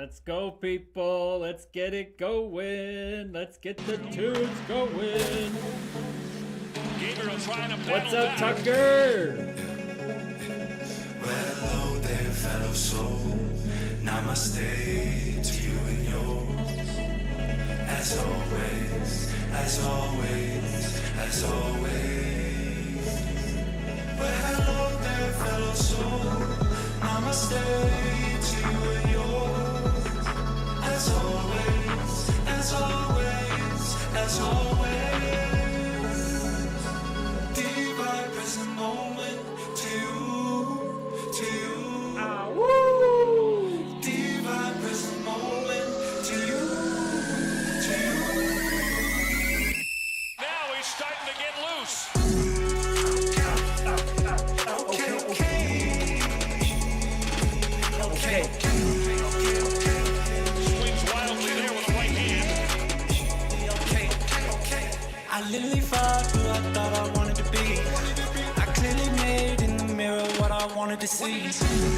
Let's go, people. Let's get it going. Let's get the tunes going. Gabriel trying to What's up, back. Tucker? Well, hello there, fellow soul. Namaste to you and yours. As always, as always, as always. Well, hello there, fellow soul. Namaste to you and yours. As always, as always, as always. Divine present moment to you. Ah, woo! Divine present moment to you. Now he's starting to get loose. Okay. Swings wildly there with the right hand. I literally fought who I thought I wanted to be. I clearly made in the mirror what I wanted to see.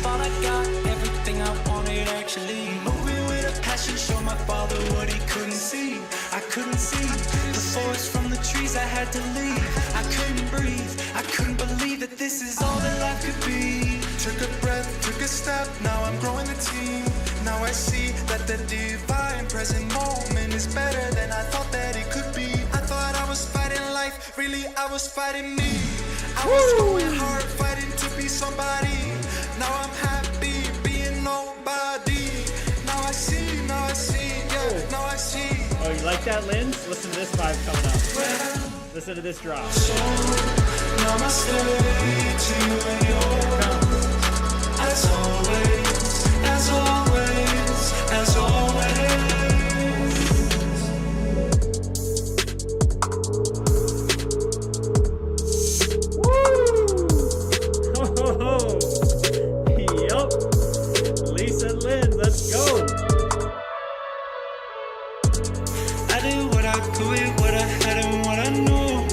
Thought I got everything I wanted actually. Moving with a passion, show my father what he couldn't see. I couldn't see the forest from the trees, I had to leave. I couldn't breathe, I couldn't believe that this is all that life could be. Took a breath, took a step, now I'm growing the team. Now I see that the divine present moment is better than I thought that it could be. I thought I was fighting life, really I was fighting me. I was going hard, fighting to be somebody. Now I'm happy being nobody. Now I see, yeah, now I see. Oh, you like that, Linz? Listen to this vibe coming up. Listen to this drop. Namaste to you and yours. As always, as always, as always. Oh, yup. Lisa and Linz, let's go. I did what I could with what I had and what I knew.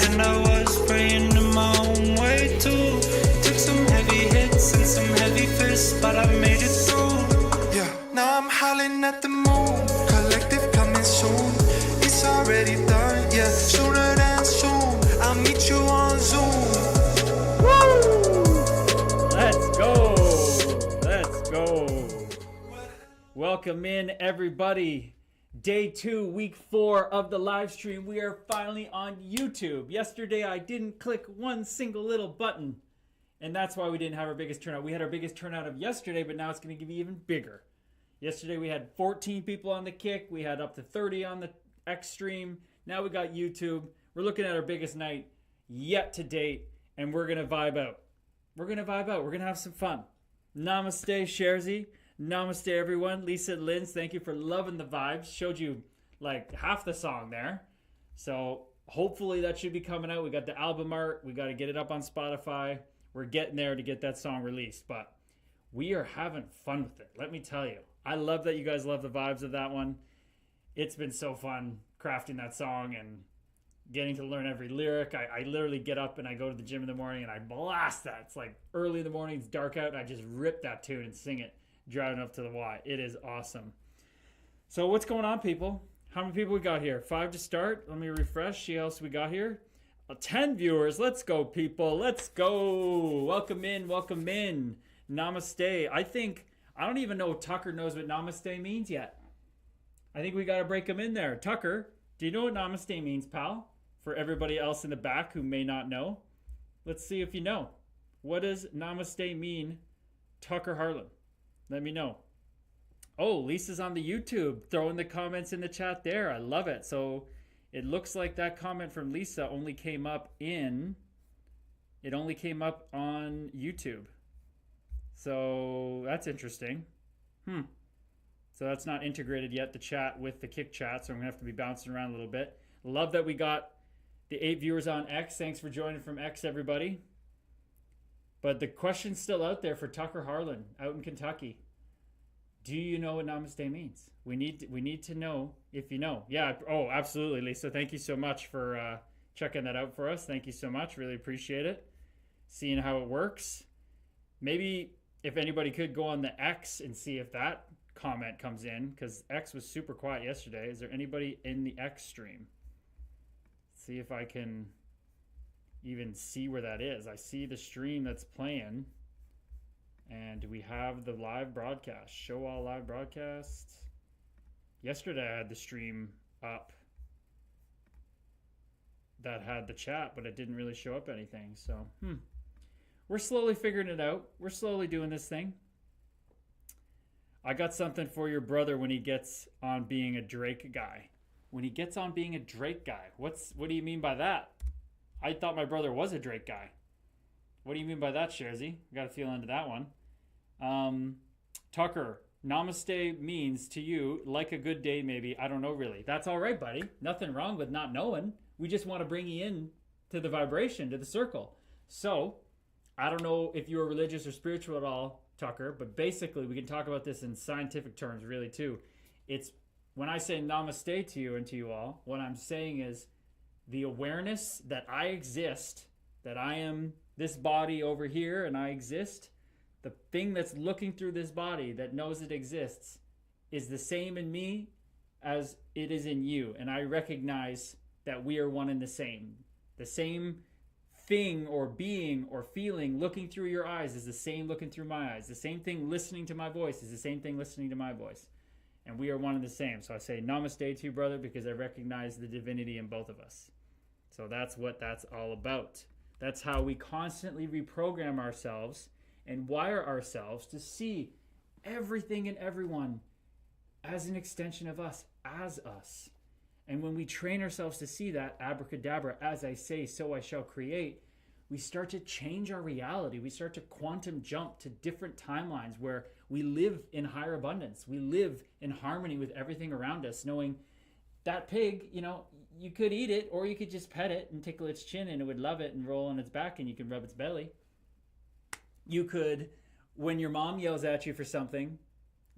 And I was praying in my own way too. Took some heavy hits and some heavy fists, but I made it through. Yeah, now I'm howling at the moon. Collective coming soon. It's already done, yeah, sooner than soon. I'll meet you on Zoom. Let's go. Let's go. Welcome in, everybody. Day 2, week 4 of the live stream. We are finally on YouTube. Yesterday, I didn't click one single little button, and that's why we didn't have our biggest turnout. We had our biggest turnout of yesterday, but now it's going to be even bigger. Yesterday, we had 14 people on the kick. We had up to 30 on the X stream. Now we got YouTube. We're looking at our biggest night yet to date, and we're going to vibe out. We're going to vibe out. We're going to have some fun. Namaste, Sharzy. Namaste, everyone. Lisa and Linz, thank you for loving the vibes. Showed you like half the song there. So hopefully that should be coming out. We got the album art. We got to get it up on Spotify. We're getting there to get that song released. But we are having fun with it. Let me tell you. I love that you guys love the vibes of that one. It's been so fun crafting that song and getting to learn every lyric. I literally get up and I go to the gym in the morning and I blast that. It's like early in the morning, it's dark out, and I just rip that tune and sing it. Driving up to the Y. It is awesome. So what's going on, people? How many people we got here? 5 to start. Let me refresh. See how else we got here. 10 viewers. Let's go, people. Let's go. Welcome in. Welcome in. Namaste. I don't even know if Tucker knows what namaste means yet. I think we got to break him in there. Tucker, do you know what namaste means, pal? For everybody else in the back who may not know. Let's see if you know. What does namaste mean, Tucker Harlan? Let me know. Oh, Lisa's on the YouTube, throwing the comments in the chat there. I love it. So it looks like that comment from Lisa only came up on YouTube. So that's interesting. So that's not integrated yet, the chat with the kick chat. So I'm going to have to be bouncing around a little bit. Love that we got the 8 viewers on X. Thanks for joining from X, everybody. But the question's still out there for Tucker Harlan out in Kentucky. Do you know what namaste means? We need to know if you know. Yeah. Oh, absolutely, Lisa. Thank you so much for checking that out for us. Thank you so much. Really appreciate it. Seeing how it works. Maybe if anybody could go on the X and see if that comment comes in, because X was super quiet yesterday. Is there anybody in the X stream? See if I can even see where that is. I see the stream that's playing, and we have the live broadcast. Show all live broadcast. Yesterday I had the stream up that had the chat, but it didn't really show up anything. So, we're slowly figuring it out. We're slowly doing this thing. I got something for your brother when he gets on being a Drake guy. When he gets on being a Drake guy. What do you mean by that? I thought my brother was a Drake guy. What do you mean by that, Sharzy? Got to feel into that one. Tucker, namaste means to you like a good day maybe. I don't know really. That's all right, buddy. Nothing wrong with not knowing. We just want to bring you in to the vibration, to the circle. So, I don't know if you're religious or spiritual at all, Tucker, but basically we can talk about this in scientific terms really too. It's when I say namaste to you and to you all, what I'm saying is the awareness that I exist, that I am this body over here and I exist, the thing that's looking through this body that knows it exists is the same in me as it is in you. And I recognize that we are one and the same. The same thing or being or feeling looking through your eyes is the same looking through my eyes. The same thing listening to my voice is the same thing listening to my voice. And we are one and the same. So I say namaste to you, brother, because I recognize the divinity in both of us. So that's what that's all about. That's how we constantly reprogram ourselves and wire ourselves to see everything and everyone as an extension of us, as us. And when we train ourselves to see that, abracadabra, as I say, so I shall create, we start to change our reality. We start to quantum jump to different timelines where we live in higher abundance. We live in harmony with everything around us, knowing that pig, you could eat it or you could just pet it and tickle its chin and it would love it and roll on its back and you can rub its belly. You could, when your mom yells at you for something,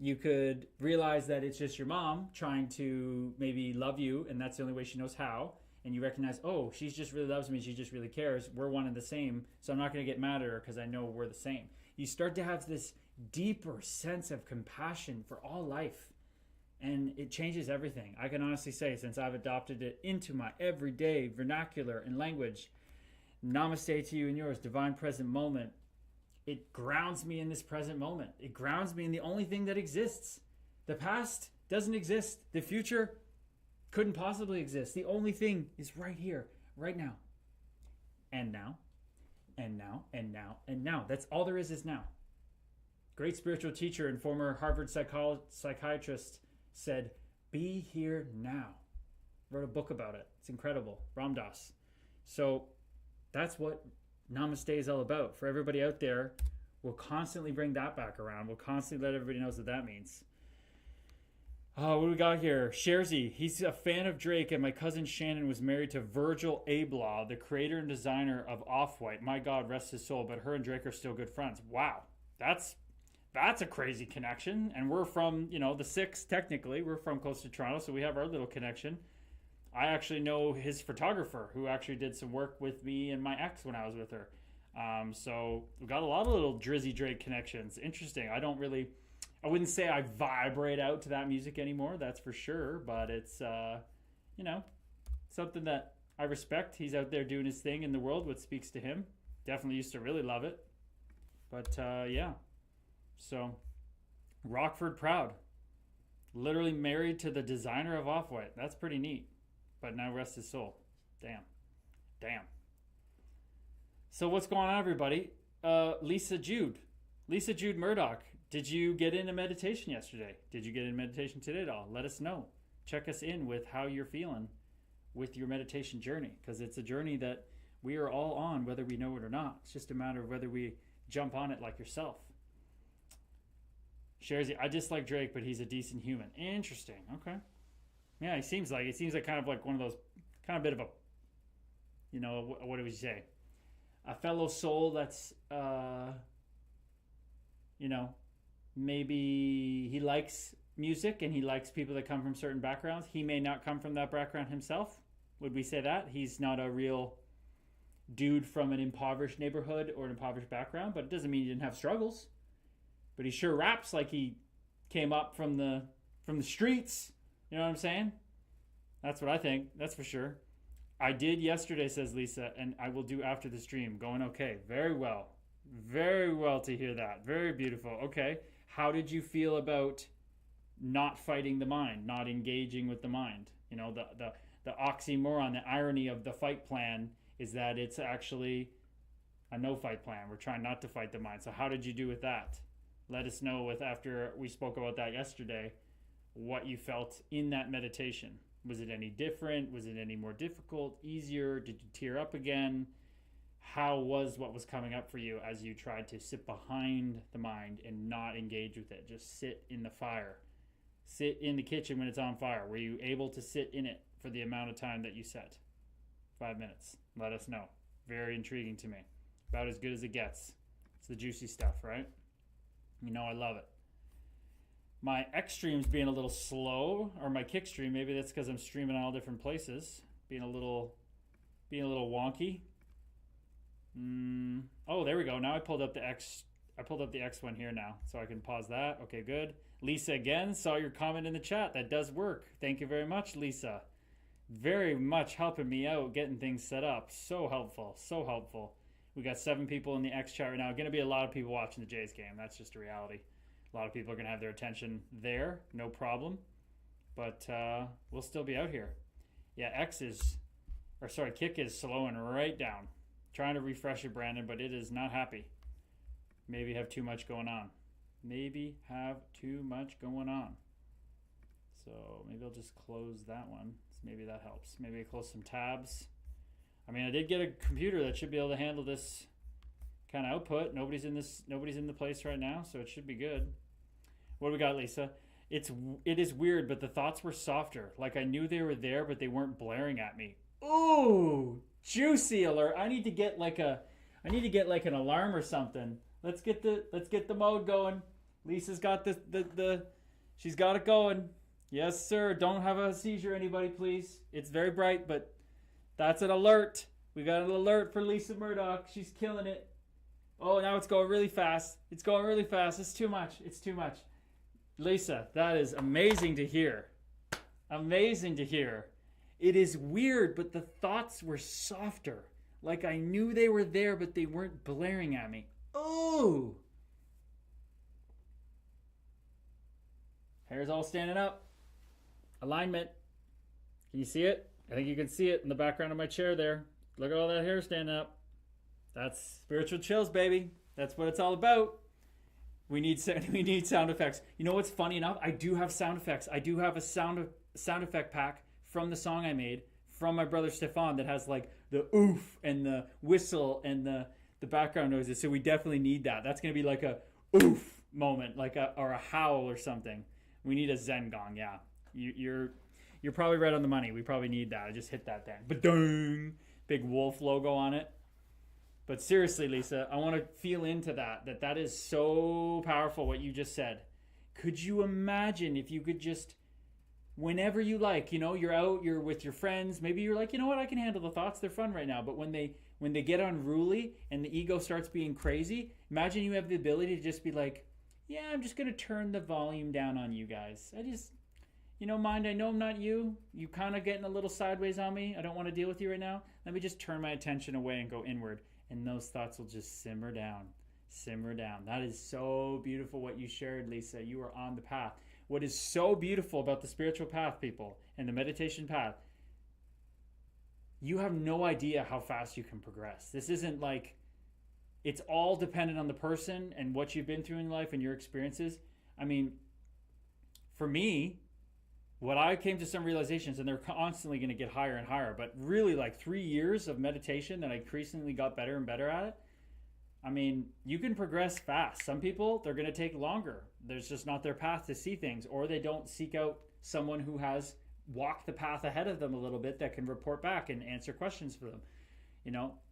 you could realize that it's just your mom trying to maybe love you, and that's the only way she knows how. And you recognize, oh, she just really loves me. She just really cares. We're one and the same, so I'm not going to get mad at her because I know we're the same. You start to have this deeper sense of compassion for all life, and it changes everything. I can honestly say, since I've adopted it into my everyday vernacular and language, namaste to you and yours, divine present moment. It grounds me in this present moment. It grounds me in the only thing that exists. The past doesn't exist. The future couldn't possibly exist. The only thing is right here, right now. And now, and now, and now, and now. That's all there is now. Great spiritual teacher and former Harvard psychiatrist said, be here now. Wrote a book about it. It's incredible. Ram Dass. So that's what Namaste is all about. For everybody out there, we'll constantly bring that back around. We'll constantly let everybody know what that means. What do we got here? Sharzy, he's a fan of Drake, and my cousin Shannon was married to Virgil Abloh, the creator and designer of Off-White. My God, rest his soul, but her and Drake are still good friends. Wow, that's a crazy connection. And we're from, the 6, technically. We're from close to Toronto, so we have our little connection. I actually know his photographer who actually did some work with me and my ex when I was with her. So we've got a lot of little Drizzy Drake connections. Interesting. I wouldn't say I vibrate out to that music anymore, that's for sure. But it's, something that I respect. He's out there doing his thing in the world, what speaks to him. Definitely used to really love it. But, yeah. So, Rockford proud. Literally married to the designer of Off-White. That's pretty neat. But now rest his soul. Damn. So what's going on, everybody? Lisa Jude Murdoch. Did you get into meditation yesterday? Did you get into meditation today at all? Let us know. Check us in with how you're feeling with your meditation journey, because it's a journey that we are all on, whether we know it or not. It's just a matter of whether we jump on it like yourself. Sharzy, I dislike Drake, but he's a decent human. Interesting. Okay. Yeah, he seems like kind of like one of those, kind of bit of a, what do we say? A fellow soul that's, maybe he likes music and he likes people that come from certain backgrounds. He may not come from that background himself. Would we say that? He's not a real dude from an impoverished neighborhood or an impoverished background, but it doesn't mean he didn't have struggles. But he sure raps like he came up from the streets. You know what I'm saying? That's what I think. That's for sure. I did yesterday, says Lisa, and I will do after the stream. Going okay. Very well. Very well to hear that. Very beautiful. Okay. How did you feel about not fighting the mind, not engaging with the mind? You know, the oxymoron, the irony of the fight plan is that it's actually a no fight plan. We're trying not to fight the mind. So how did you do with that? Let us know with after we spoke about that yesterday, what you felt in that meditation. Was it any different? Was it any more difficult, easier? Did you tear up again? How was what was coming up for you as you tried to sit behind the mind and not engage with it? Just sit in the fire. Sit in the kitchen when it's on fire. Were you able to sit in it for the amount of time that you set? 5 minutes. Let us know. Very intriguing to me. About as good as it gets. It's the juicy stuff, right? You know I love it. My X stream's being a little slow, or my kick stream. Maybe that's because I'm streaming on all different places. Being a little wonky. Oh, there we go. Now I pulled up the X. I pulled up the X one here now, so I can pause that. Okay, good. Lisa, again, saw your comment in the chat. That does work. Thank you very much, Lisa. Very much helping me out, getting things set up. So helpful. So helpful. We got 7 people in the X chat right now. Going to be a lot of people watching the Jays game. That's just a reality. A lot of people are going to have their attention there. No problem. But we'll still be out here. Yeah, Kick is slowing right down. Trying to refresh it, Brandon, but it is not happy. Maybe have too much going on. So maybe I'll just close that one. So maybe that helps. Maybe I close some tabs. I mean, I did get a computer that should be able to handle this kind of output. Nobody's in the place right now, so it should be good. What do we got, Lisa? It is weird, but the thoughts were softer. Like I knew they were there, but they weren't blaring at me. Ooh, juicy alert! I need to get like an alarm or something. Let's get the mode going. Lisa's got she's got it going. Yes, sir. Don't have a seizure, anybody, please. It's very bright, but that's an alert. We got an alert for Lisa Murdoch. She's killing it. Oh, now it's going really fast. It's going really fast. It's too much. It's too much. Lisa, that is amazing to hear. Amazing to hear. It is weird, but the thoughts were softer. Like I knew they were there, but they weren't blaring at me. Oh! Hair's all standing up. Alignment. Can you see it? I think you can see it in the background of my chair there. Look at all that hair standing up. That's spiritual chills, baby. That's what it's all about. We need sound effects. You know what's funny enough? I do have sound effects. I do have a sound effect pack from the song I made from my brother Stefan that has like the oof and the whistle and the background noises. So we definitely need that. That's gonna be like a oof moment, or a howl or something. We need a Zen gong. Yeah, you're probably right on the money. We probably need that. I just hit that thing. Ba-ding! Big wolf logo on it. But seriously, Lisa, I want to feel into that is so powerful what you just said. Could you imagine if you could just, whenever you like, you're out, you're with your friends, maybe you're like, you know what, I can handle the thoughts, they're fun right now. But when they get unruly and the ego starts being crazy, imagine you have the ability to just be like, yeah, I'm just going to turn the volume down on you guys. I just, mind, I know I'm not you. You kind of getting a little sideways on me. I don't want to deal with you right now. Let me just turn my attention away and go inward. And those thoughts will just simmer down. Simmer down. That is so beautiful what you shared, Lisa. You are on the path. What is so beautiful about the spiritual path, people, and the meditation path, you have no idea how fast you can progress. This isn't like, it's all dependent on the person and what you've been through in life and your experiences. I mean, for me, what I came to some realizations, and they're constantly going to get higher and higher, but really like 3 years of meditation that I increasingly got better and better at it. I mean, you can progress fast. Some people, they're going to take longer. There's just not their path to see things, or they don't seek out someone who has walked the path ahead of them a little bit that can report back and answer questions for them.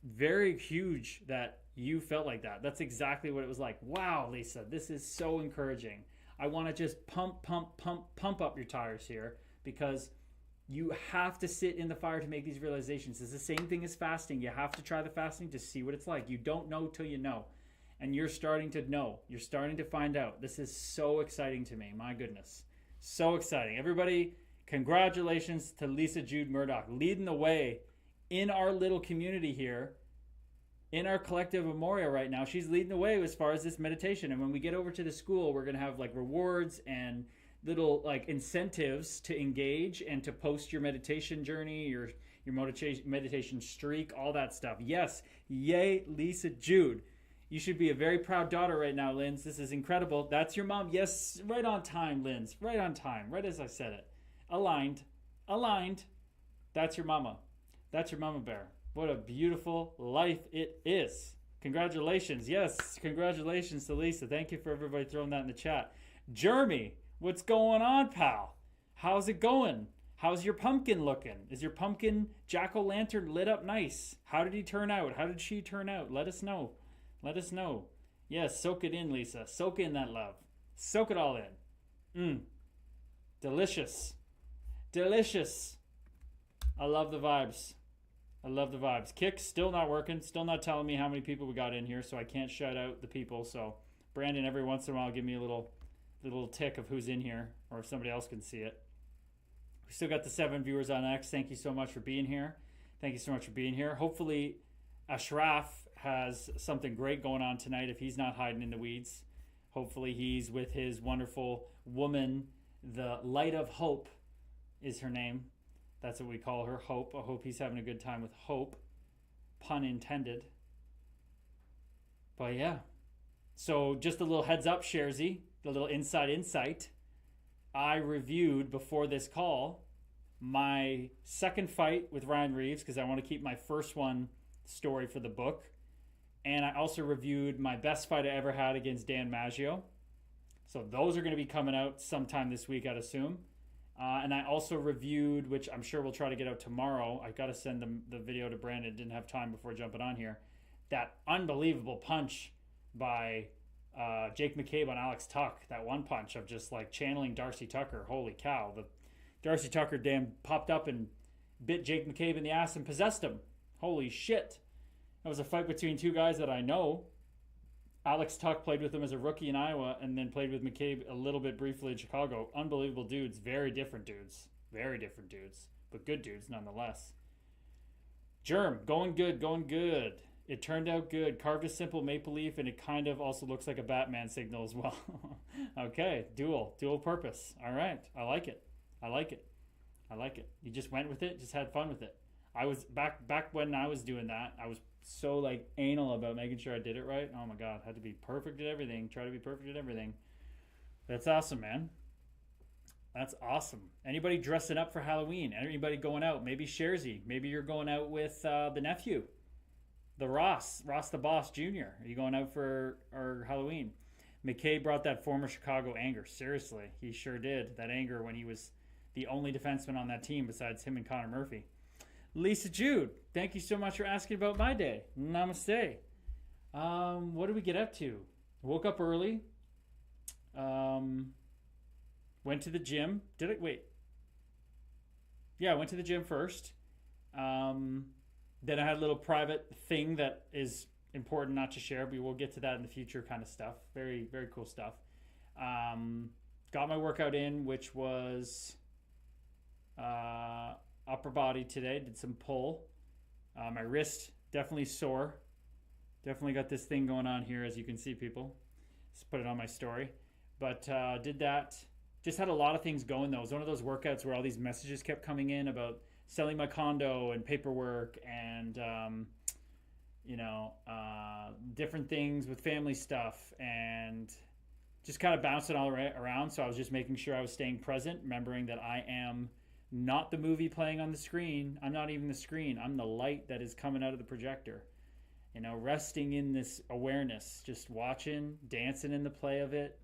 Very huge that you felt like that. That's exactly what it was like. Wow, Lisa, this is so encouraging. I want to just pump up your tires here, because you have to sit in the fire to make these realizations. It's the same thing as fasting. You have to try the fasting to see what it's like. You don't know till you know. and you're starting to know. You're starting to find out. This is so exciting to me. My goodness. So exciting. Everybody, congratulations to Lisa Jude Murdoch, leading the way in our little community here, in our collective Memoria right now. She's leading the way as far as this meditation. And when we get over to the school, we're going to have like rewards and little like incentives to engage and to post your meditation journey, your meditation streak, all that stuff. Yes. Yay, Lisa Jude. You should be a very proud daughter right now, Linz. This is incredible. That's your mom. Yes, right on time, Linz. Right on time. Right as I said it. Aligned. That's your mama. That's your mama bear. What a beautiful life it is. Congratulations. Yes, congratulations to Lisa. Thank you for everybody throwing that in the chat. Jeremy, what's going on, pal? How's it going? How's your pumpkin looking? Is your pumpkin jack-o'-lantern lit up nice? How did he turn out? How did she turn out? Let us know. Let us know. Yes, soak it in, Lisa. Soak in that love. Soak it all in. Delicious. Delicious. I love the vibes. I love the vibes. Kick, still not working. Still not telling me how many people we got in here, so I can't shout out the people. So, Brandon, every once in a while, give me a little tick of who's in here, or if somebody else can see it. We still got the 7 viewers on X. Thank you so much for being here. Thank you so much for being here. Hopefully, Ashraf has something great going on tonight if he's not hiding in the weeds. Hopefully, he's with his wonderful woman. The Light of Hope is her name. That's what we call her, Hope. I hope he's having a good time with Hope. Pun intended. But yeah. So just a little heads up, Sharzy. A little inside insight. I reviewed before this call my second fight with Ryan Reeves because I want to keep my first one story for the book. And I also reviewed my best fight I ever had against Dan Maggio. So those are going to be coming out sometime this week, I'd assume. And I also reviewed, which I'm sure we'll try to get out tomorrow. I got to send the video to Brandon. Didn't have time before jumping on here. That unbelievable punch by Jake McCabe on Alex Tuck. That one punch of just like channeling Darcy Tucker. Holy cow. The Darcy Tucker damn popped up and bit Jake McCabe in the ass and possessed him. Holy shit. That was a fight between two guys that I know. Alex Tuck played with him as a rookie in Iowa and then played with McCabe a little bit briefly in Chicago. Unbelievable dudes. Very different dudes. Very different dudes. But good dudes nonetheless. Germ, going good, going good. It turned out good. Carved a simple maple leaf and it kind of also looks like a Batman signal as well. Okay, dual purpose. All right, I like it. I like it. I like it. You just went with it, just had fun with it. I was back when I was doing that, I was so like anal about making sure I did it right. Oh my God, had to be perfect at everything. Try to be perfect at everything. That's awesome, man. That's awesome. Anybody dressing up for Halloween? Anybody going out? Maybe Sharzy. Maybe you're going out with the nephew, the Ross the Boss Jr. Are you going out for our Halloween? McKay brought that former Chicago anger. Seriously, he sure did. That anger when he was the only defenseman on that team besides him and Connor Murphy. Lisa Jude, thank you so much for asking about my day. Namaste. What did we get up to? Woke up early. Went to the gym. Did it? Wait. Yeah, I went to the gym first. Then I had a little private thing that is important not to share, but we'll get to that in the future kind of stuff. Very, very cool stuff. Got my workout in, which was upper body today. Did some pull. My wrist definitely sore. Definitely got this thing going on here, as you can see, people. Just put it on my story. But did that. Just had a lot of things going, though. It was one of those workouts where all these messages kept coming in about selling my condo and paperwork and, different things with family stuff and just kind of bouncing all around. So I was just making sure I was staying present, remembering that I am not the movie playing on the screen. I'm not even the screen. I'm the light that is coming out of the projector. Resting in this awareness, just watching, dancing in the play of it.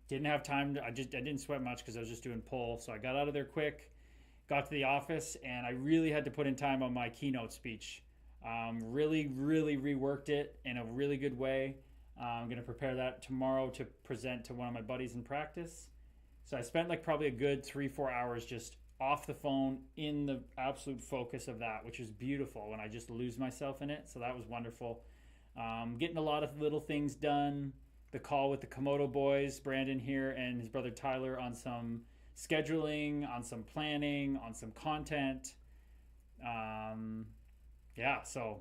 Didn't have time I didn't sweat much because I was just doing pull. So I got out of there quick, got to the office, and I really had to put in time on my keynote speech. Really, really reworked it in a really good way. I'm going to prepare that tomorrow to present to one of my buddies in practice. So I spent probably a good 3-4 hours just off the phone in the absolute focus of that, which is beautiful when I just lose myself in it. So that was wonderful. Getting a lot of little things done. The call with the Komodo boys, Brandon here and his brother Tyler, on some scheduling, on some planning, on some content. Yeah, so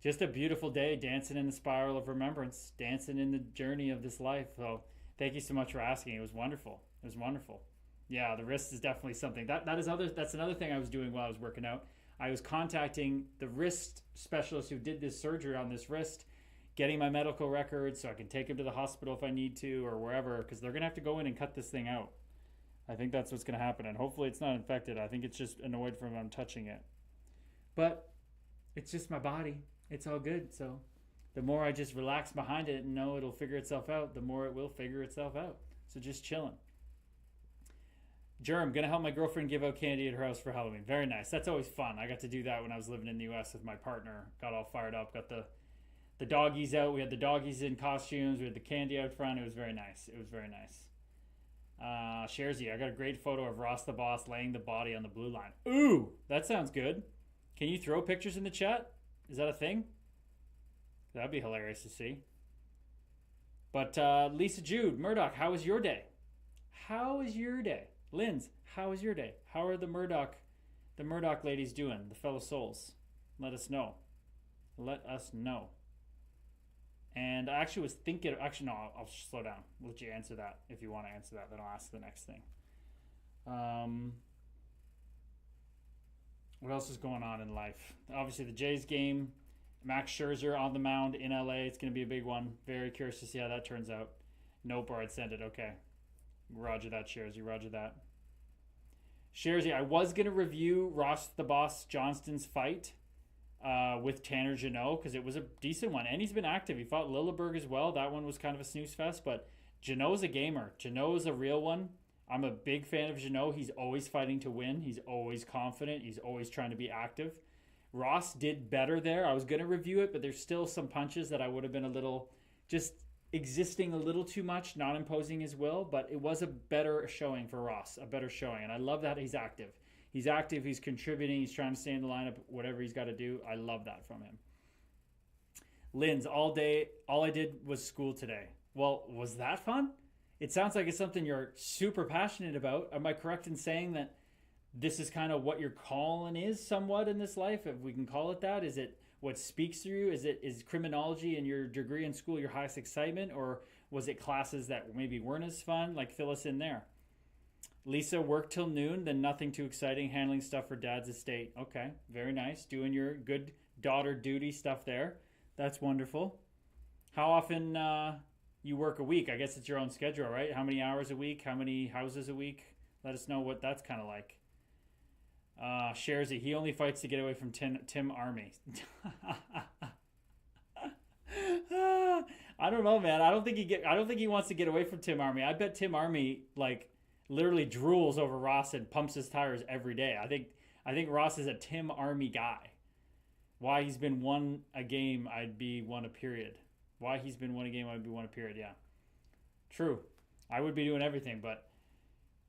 just a beautiful day, dancing in the spiral of remembrance, dancing in the journey of this life. So thank you so much for asking. It was wonderful. It was wonderful. Yeah, the wrist is definitely something. That's another thing I was doing while I was working out. I was contacting the wrist specialist who did this surgery on this wrist, getting my medical records so I can take him to the hospital if I need to or wherever, because they're going to have to go in and cut this thing out. I think that's what's going to happen, and hopefully it's not infected. I think it's just annoyed from I'm touching it. But it's just my body. It's all good. So the more I just relax behind it and know it'll figure itself out, the more it will figure itself out. So just chilling. Germ, gonna help my girlfriend give out candy at her house for Halloween. Very nice. That's always fun. I got to do that when I was living in the U.S. with my partner. Got all fired up. Got the doggies out. We had the doggies in costumes. We had the candy out front. It was very nice. It was very nice. Sharzy, I got a great photo of Ross the Boss laying the body on the blue line. Ooh, that sounds good. Can you throw pictures in the chat? Is that a thing? That'd be hilarious to see. But Lisa Jude, Murdoch, how was your day? How is your day? Linz, how was your day? How are the Murdoch ladies doing? The fellow souls. Let us know. Let us know. And I actually was thinking, no, I'll slow down. I'll let you answer that. If you want to answer that, then I'll ask the next thing. What else is going on in life? Obviously, the Jays game. Max Scherzer on the mound in LA. It's going to be a big one. Very curious to see how that turns out. Nope, or I'd send it. Okay. Roger that, Sharzy. Roger that. Sharzy, I was going to review Ross the Boss Johnston's fight with Tanner Jeannot because it was a decent one. And he's been active. He fought Lilleberg as well. That one was kind of a snooze fest. But Jeannot's a gamer. Jeannot is a real one. I'm a big fan of Jeannot. He's always fighting to win. He's always confident. He's always trying to be active. Ross did better there. I was going to review it, but there's still some punches that I would have been a little just existing a little too much, not imposing his will, but it was a better showing for Ross, a better showing. And I love that he's active. He's active, he's contributing, he's trying to stay in the lineup, whatever he's got to do. I love that from him. Linz, all day, all I did was school today. Well, was that fun? It sounds like it's something you're super passionate about. Am I correct in saying that this is kind of what your calling is somewhat in this life, if we can call it that? Is it what speaks through you? Is criminology and your degree in school your highest excitement, or was it classes that maybe weren't as fun? Like, fill us in there. Lisa, work till noon, then nothing too exciting, handling stuff for dad's estate. Okay, very nice. Doing your good daughter duty stuff there. That's wonderful. How often you work a week? I guess it's your own schedule, right? How many hours a week? How many houses a week? Let us know what that's kind of like. Sharzy, he only fights to get away from Tim Army. I don't know, man. I don't think he wants to get away from Tim Army. I bet Tim Army like literally drools over Ross and pumps his tires every day. I think Ross is a Tim Army guy. Why he's been won a game, I'd be won a period. Why he's been won a game, I'd be won a period. Yeah, true. I would be doing everything, but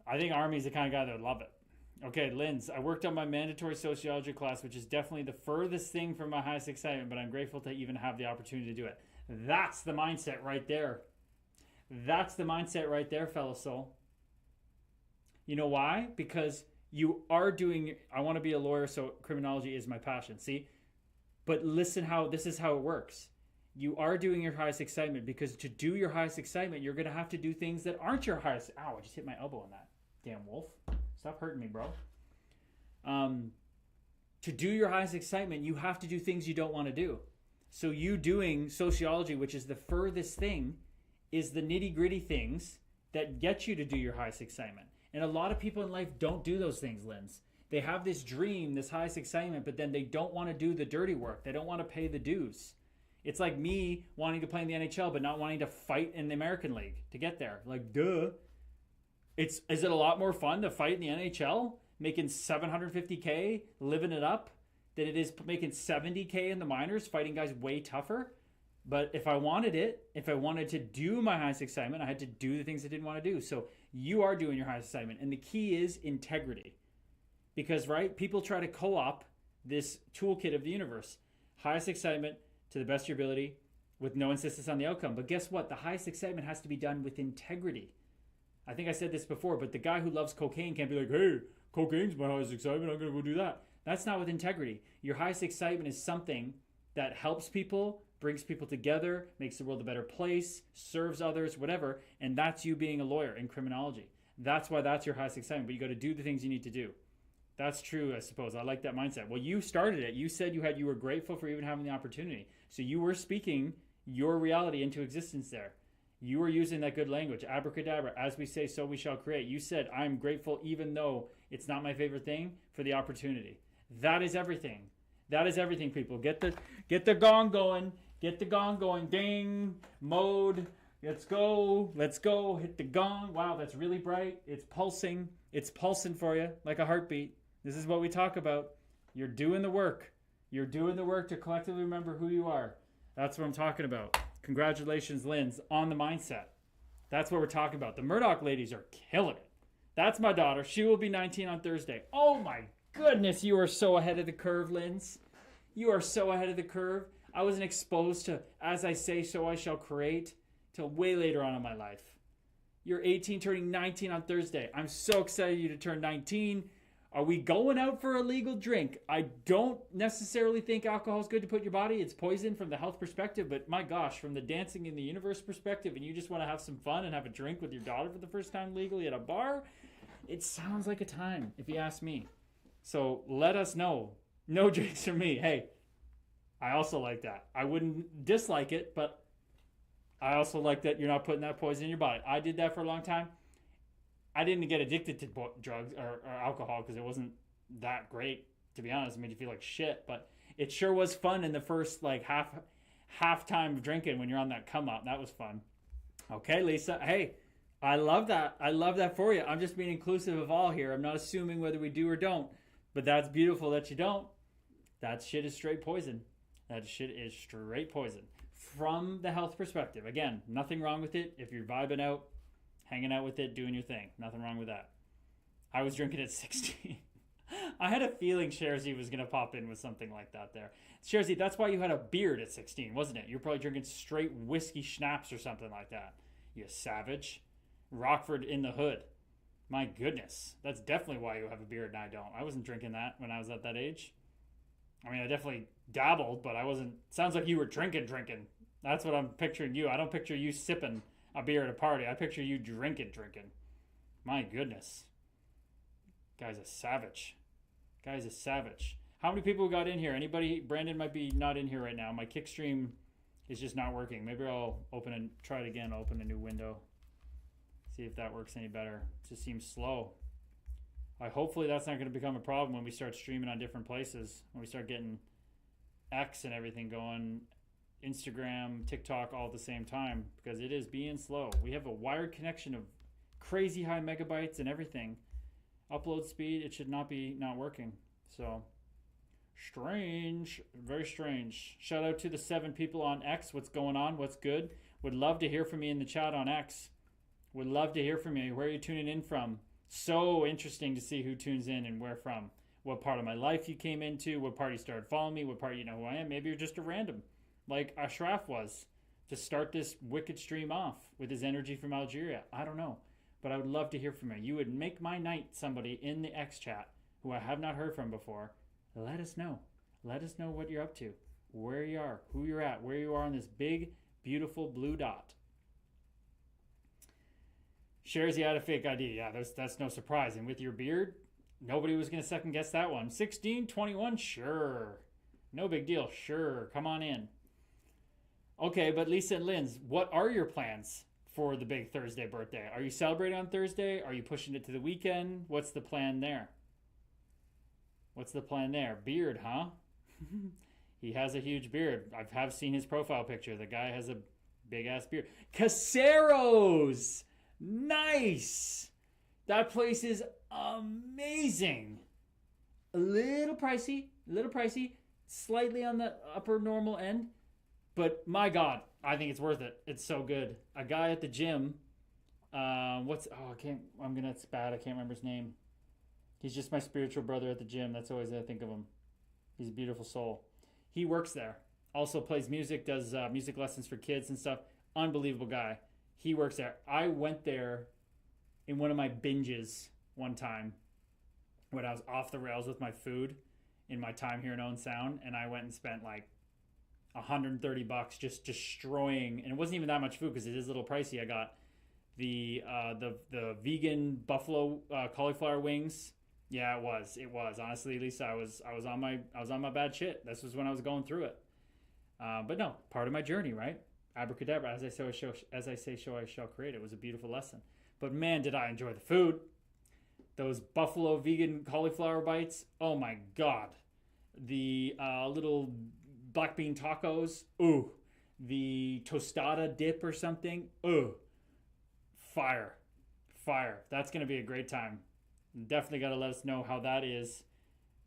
I think Army's the kind of guy that would love it. Okay, Linz, I worked on my mandatory sociology class, which is definitely the furthest thing from my highest excitement, but I'm grateful to even have the opportunity to do it. That's the mindset right there. That's the mindset right there, fellow soul. You know why? Because you are doing, I want to be a lawyer, so criminology is my passion. See? But listen this is how it works. You are doing your highest excitement, because to do your highest excitement, you're going to have to do things that aren't your highest. Ow, I just hit my elbow on that. Damn wolf. Stop hurting me, bro. To do your highest excitement, you have to do things you don't want to do. So you doing sociology, which is the furthest thing, is the nitty-gritty things that get you to do your highest excitement. And a lot of people in life don't do those things, Linz. They have this dream, this highest excitement, but then they don't want to do the dirty work. They don't want to pay the dues. It's like me wanting to play in the NHL, but not wanting to fight in the American League to get there. Like, duh. Is it a lot more fun to fight in the NHL, making $750K, living it up, than it is making $70K in the minors, fighting guys way tougher? But if I wanted to do my highest excitement, I had to do the things I didn't want to do. So you are doing your highest excitement. And the key is integrity. Because, right, people try to co-op this toolkit of the universe. Highest excitement to the best of your ability. with no insistence on the outcome. But guess what? The highest excitement has to be done with integrity. I think I said this before, but the guy who loves cocaine can't be like, hey, cocaine's my highest excitement, I'm going to go do that. That's not with integrity. Your highest excitement is something that helps people, brings people together, makes the world a better place, serves others, whatever, and that's you being a lawyer in criminology. That's why that's your highest excitement, but you got to do the things you need to do. That's true, I suppose. I like that mindset. Well, you started it. You said you were grateful for even having the opportunity. So you were speaking your reality into existence there. You were using that good language. Abracadabra, as we say, so we shall create. You said, I'm grateful even though it's not my favorite thing for the opportunity. That is everything. That is everything, people. Get the gong going. Get the gong going. Ding. Mode. Let's go. Let's go. Hit the gong. Wow, that's really bright. It's pulsing. It's pulsing for you like a heartbeat. This is what we talk about. You're doing the work. You're doing the work to collectively remember who you are. That's what I'm talking about. Congratulations, Linz, on the mindset. That's what we're talking about. The Murdoch ladies are killing it. That's my daughter. She will be 19 on Thursday. Oh my goodness, you are so ahead of the curve, Linz. You are so ahead of the curve. I wasn't exposed to, as I say, so I shall create, till way later on in my life. You're 18, turning 19 on Thursday. I'm so excited for you to turn 19. Are we going out for a legal drink? I don't necessarily think alcohol is good to put in your body. It's poison from the health perspective, but my gosh, from the dancing in the universe perspective, and you just want to have some fun and have a drink with your daughter for the first time legally at a bar, it sounds like a time, if you ask me. So let us know. No drinks for me. Hey, I also like that. I wouldn't dislike it, but I also like that you're not putting that poison in your body. I did that for a long time. I didn't get addicted to drugs or alcohol because it wasn't that great, to be honest. It made you feel like shit, but it sure was fun in the first like half time of drinking when you're on that come up. That was fun. Okay, Lisa. Hey, I love that. I love that for you. I'm just being inclusive of all here. I'm not assuming whether we do or don't, but that's beautiful that you don't. That shit is straight poison. That shit is straight poison from the health perspective. Again, nothing wrong with it if you're vibing out, hanging out with it, doing your thing. Nothing wrong with that. I was drinking at 16. I had a feeling Sherzy was going to pop in with something like that there. Sherzy, that's why you had a beard at 16, wasn't it? You were probably drinking straight whiskey schnapps or something like that. You savage. Rockford in the hood. My goodness. That's definitely why you have a beard and I don't. I wasn't drinking that when I was at that age. I mean, I definitely dabbled, but I wasn't. Sounds like you were drinking. That's what I'm picturing you. I don't picture you sipping a beer at a party. I picture you drinking. My goodness. Guy's a savage. How many people got in here? Anybody? Brandon might be not in here right now. My kick stream is just not working. Maybe I'll open and try it again. I'll open a new window. See if that works any better. It just seems slow. Hopefully that's not going to become a problem when we start streaming on different places. When we start getting X and everything going, Instagram, TikTok all at the same time, because it is being slow. We have a wired connection of crazy high megabytes and everything. Upload speed, it should not be not working. So strange, very strange. Shout out to the 7 people on X. What's going on? What's good? Would love to hear from you in the chat on X. Would love to hear from you. Where are you tuning in from? So interesting to see who tunes in and where from. What part of my life you came into, what part you started following me, what part you know who I am. Maybe you're just a random, like Ashraf was, to start this wicked stream off with his energy from Algeria. I don't know, but I would love to hear from you. You would make my night, somebody in the X chat who I have not heard from before. Let us know. Let us know what you're up to, where you are, who you're at, where you are on this big, beautiful blue dot. Sherzy had a fake ID. Yeah, that's no surprise. And with your beard, nobody was going to second guess that one. 16, 21, sure. No big deal, sure. Come on in. Okay, but Lisa and Linz, what are your plans for the big Thursday birthday? Are you celebrating on Thursday? Are you pushing it to the weekend? What's the plan there? Beard, huh? He has a huge beard. I have seen his profile picture. The guy has a big-ass beard. Caseros! Nice! That place is amazing. A little pricey, slightly on the upper normal end, but my God, I think it's worth it. It's so good. A guy at the gym, it's bad. I can't remember his name. He's just my spiritual brother at the gym. That's always I think of him. He's a beautiful soul. He works there. Also plays music, does music lessons for kids and stuff. Unbelievable guy. He works there. I went there in one of my binges one time when I was off the rails with my food in my time here in Owen Sound, and I went and spent like $130 just destroying, and it wasn't even that much food because it is a little pricey. I got the vegan buffalo cauliflower wings. Yeah, it was honestly, Lisa, I was on my bad shit. This was when I was going through it. But no, part of my journey, right? Abracadabra, as I say, show I shall create. It was a beautiful lesson. But man, did I enjoy the food. Those buffalo vegan cauliflower bites. Oh my God. The little black bean tacos. Ooh. The tostada dip or something. Ooh. Fire. That's going to be a great time. Definitely got to let us know how that is.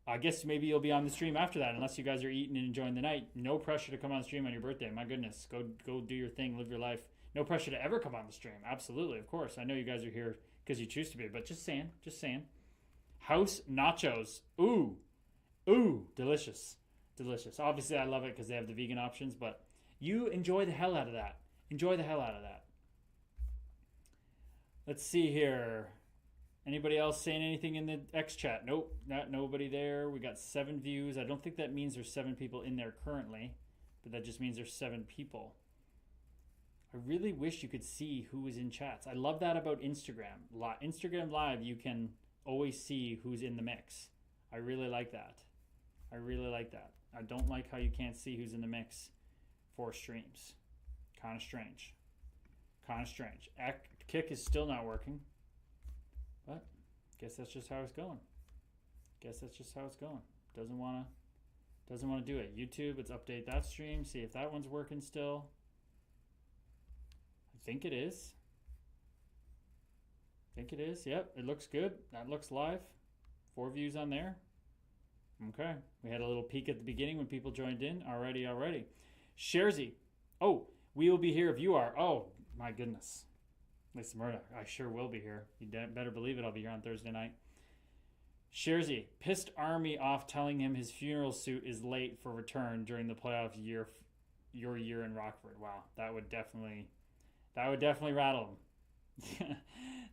I guess maybe you'll be on the stream after that, unless you guys are eating and enjoying the night. No pressure to come on stream on your birthday. My goodness, go do your thing, live your life. No pressure to ever come on the stream. Absolutely, of course. I know you guys are here because you choose to be, but just saying. House nachos. Ooh, delicious. Obviously, I love it because they have the vegan options, but you enjoy the hell out of that. Let's see here. Anybody else saying anything in the X chat? Nope, nobody there. We got 7 views. I don't think that means there's 7 people in there currently, but that just means there's 7 people. I really wish you could see who is in chats. I love that about Instagram. Instagram Live, you can always see who's in the mix. I really like that. I don't like how you can't see who's in the mix for streams. Kind of strange. Kick is still not working. But guess that's just how it's going. Doesn't want to do it. YouTube, let's update that stream. See if that one's working still. I think it is. Yep, it looks good. That looks live. 4 views on there. Okay. We had a little peek at the beginning when people joined in. Alrighty. Sharzy. Oh, we will be here if you are. Oh, my goodness. Lisa Murdoch, I sure will be here. You better believe it, I'll be here on Thursday night. Sharzy, pissed Army off telling him his funeral suit is late for return during the playoff year, your year in Rockford. Wow, that would definitely rattle him.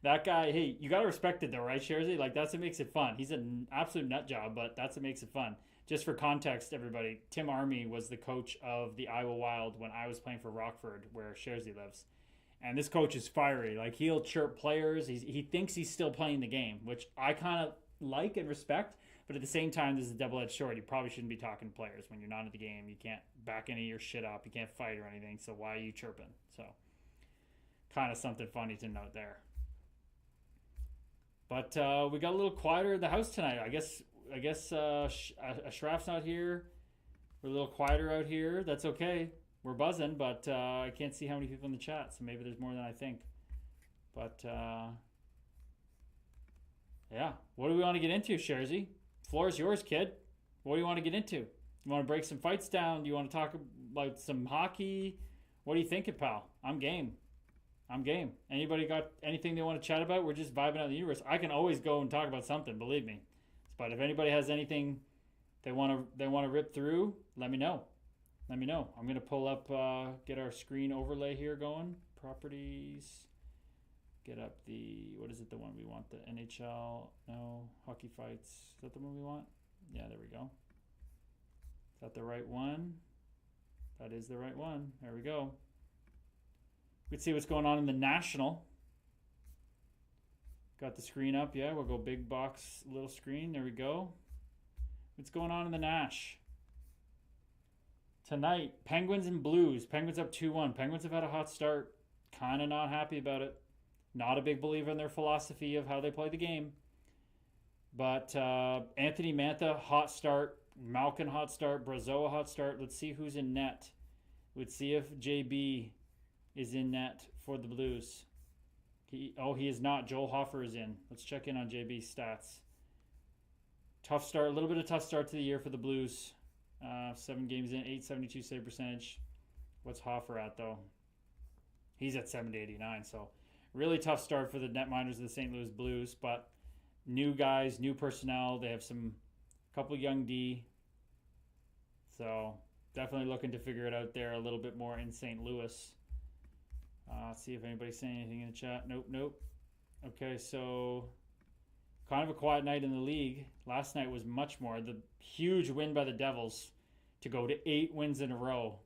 That guy, hey, you got to respect it though, right, Sharzy? Like, that's what makes it fun. He's an absolute nut job, but that's what makes it fun. Just for context, everybody, Tim Army was the coach of the Iowa Wild when I was playing for Rockford, where Sharzy lives. And this coach is fiery. Like, he'll chirp players. He thinks he's still playing the game, which I kind of like and respect. But at the same time, this is a double-edged sword. You probably shouldn't be talking to players when you're not in the game. You can't back any of your shit up. You can't fight or anything. So why are you chirping? So kind of something funny to note there. But we got a little quieter in the house tonight. I guess Ashraf's not here. We're a little quieter out here. That's okay. We're buzzing, but I can't see how many people in the chat, so maybe there's more than I think. But, yeah. What do we want to get into, Sharzy? Floor is yours, kid. What do you want to get into? You want to break some fights down? Do you want to talk about some hockey? What are you thinking, pal? I'm game. Anybody got anything they want to chat about? We're just vibing out in the universe. I can always go and talk about something, believe me. But if anybody has anything they want to rip through, let me know. I'm going to pull up, get our screen overlay here going. Properties. Get up what is it, the one we want? The NHL? No. Hockey fights. Is that the one we want? Yeah, there we go. Is that the right one? That is the right one. There we go. We can see what's going on in the National. Got the screen up. Yeah, we'll go big box, little screen. There we go. What's going on in the Nash? Tonight, Penguins and Blues. Penguins up 2-1. Penguins have had a hot start. Kind of not happy about it. Not a big believer in their philosophy of how they play the game. But Anthony Mantha, hot start. Malkin, hot start. Brazoa, hot start. Let's see who's in net. Let's see if JB is in net for the Blues. He is not. Joel Hofer is in. Let's check in on JB's stats. Tough start. A little bit of tough start to the year for the Blues. 7 games in, 872 save percentage. What's Hofer at, though? He's at 789, so really tough start for the netminders of the St. Louis Blues, but new guys, new personnel. They have a couple young D. So Definitely looking to figure it out there a little bit more in St. Louis. Let's see if anybody's saying anything in the chat. Nope. Okay, so kind of a quiet night in the league. Last night was much more. The huge win by the Devils to go to 8 wins in a row.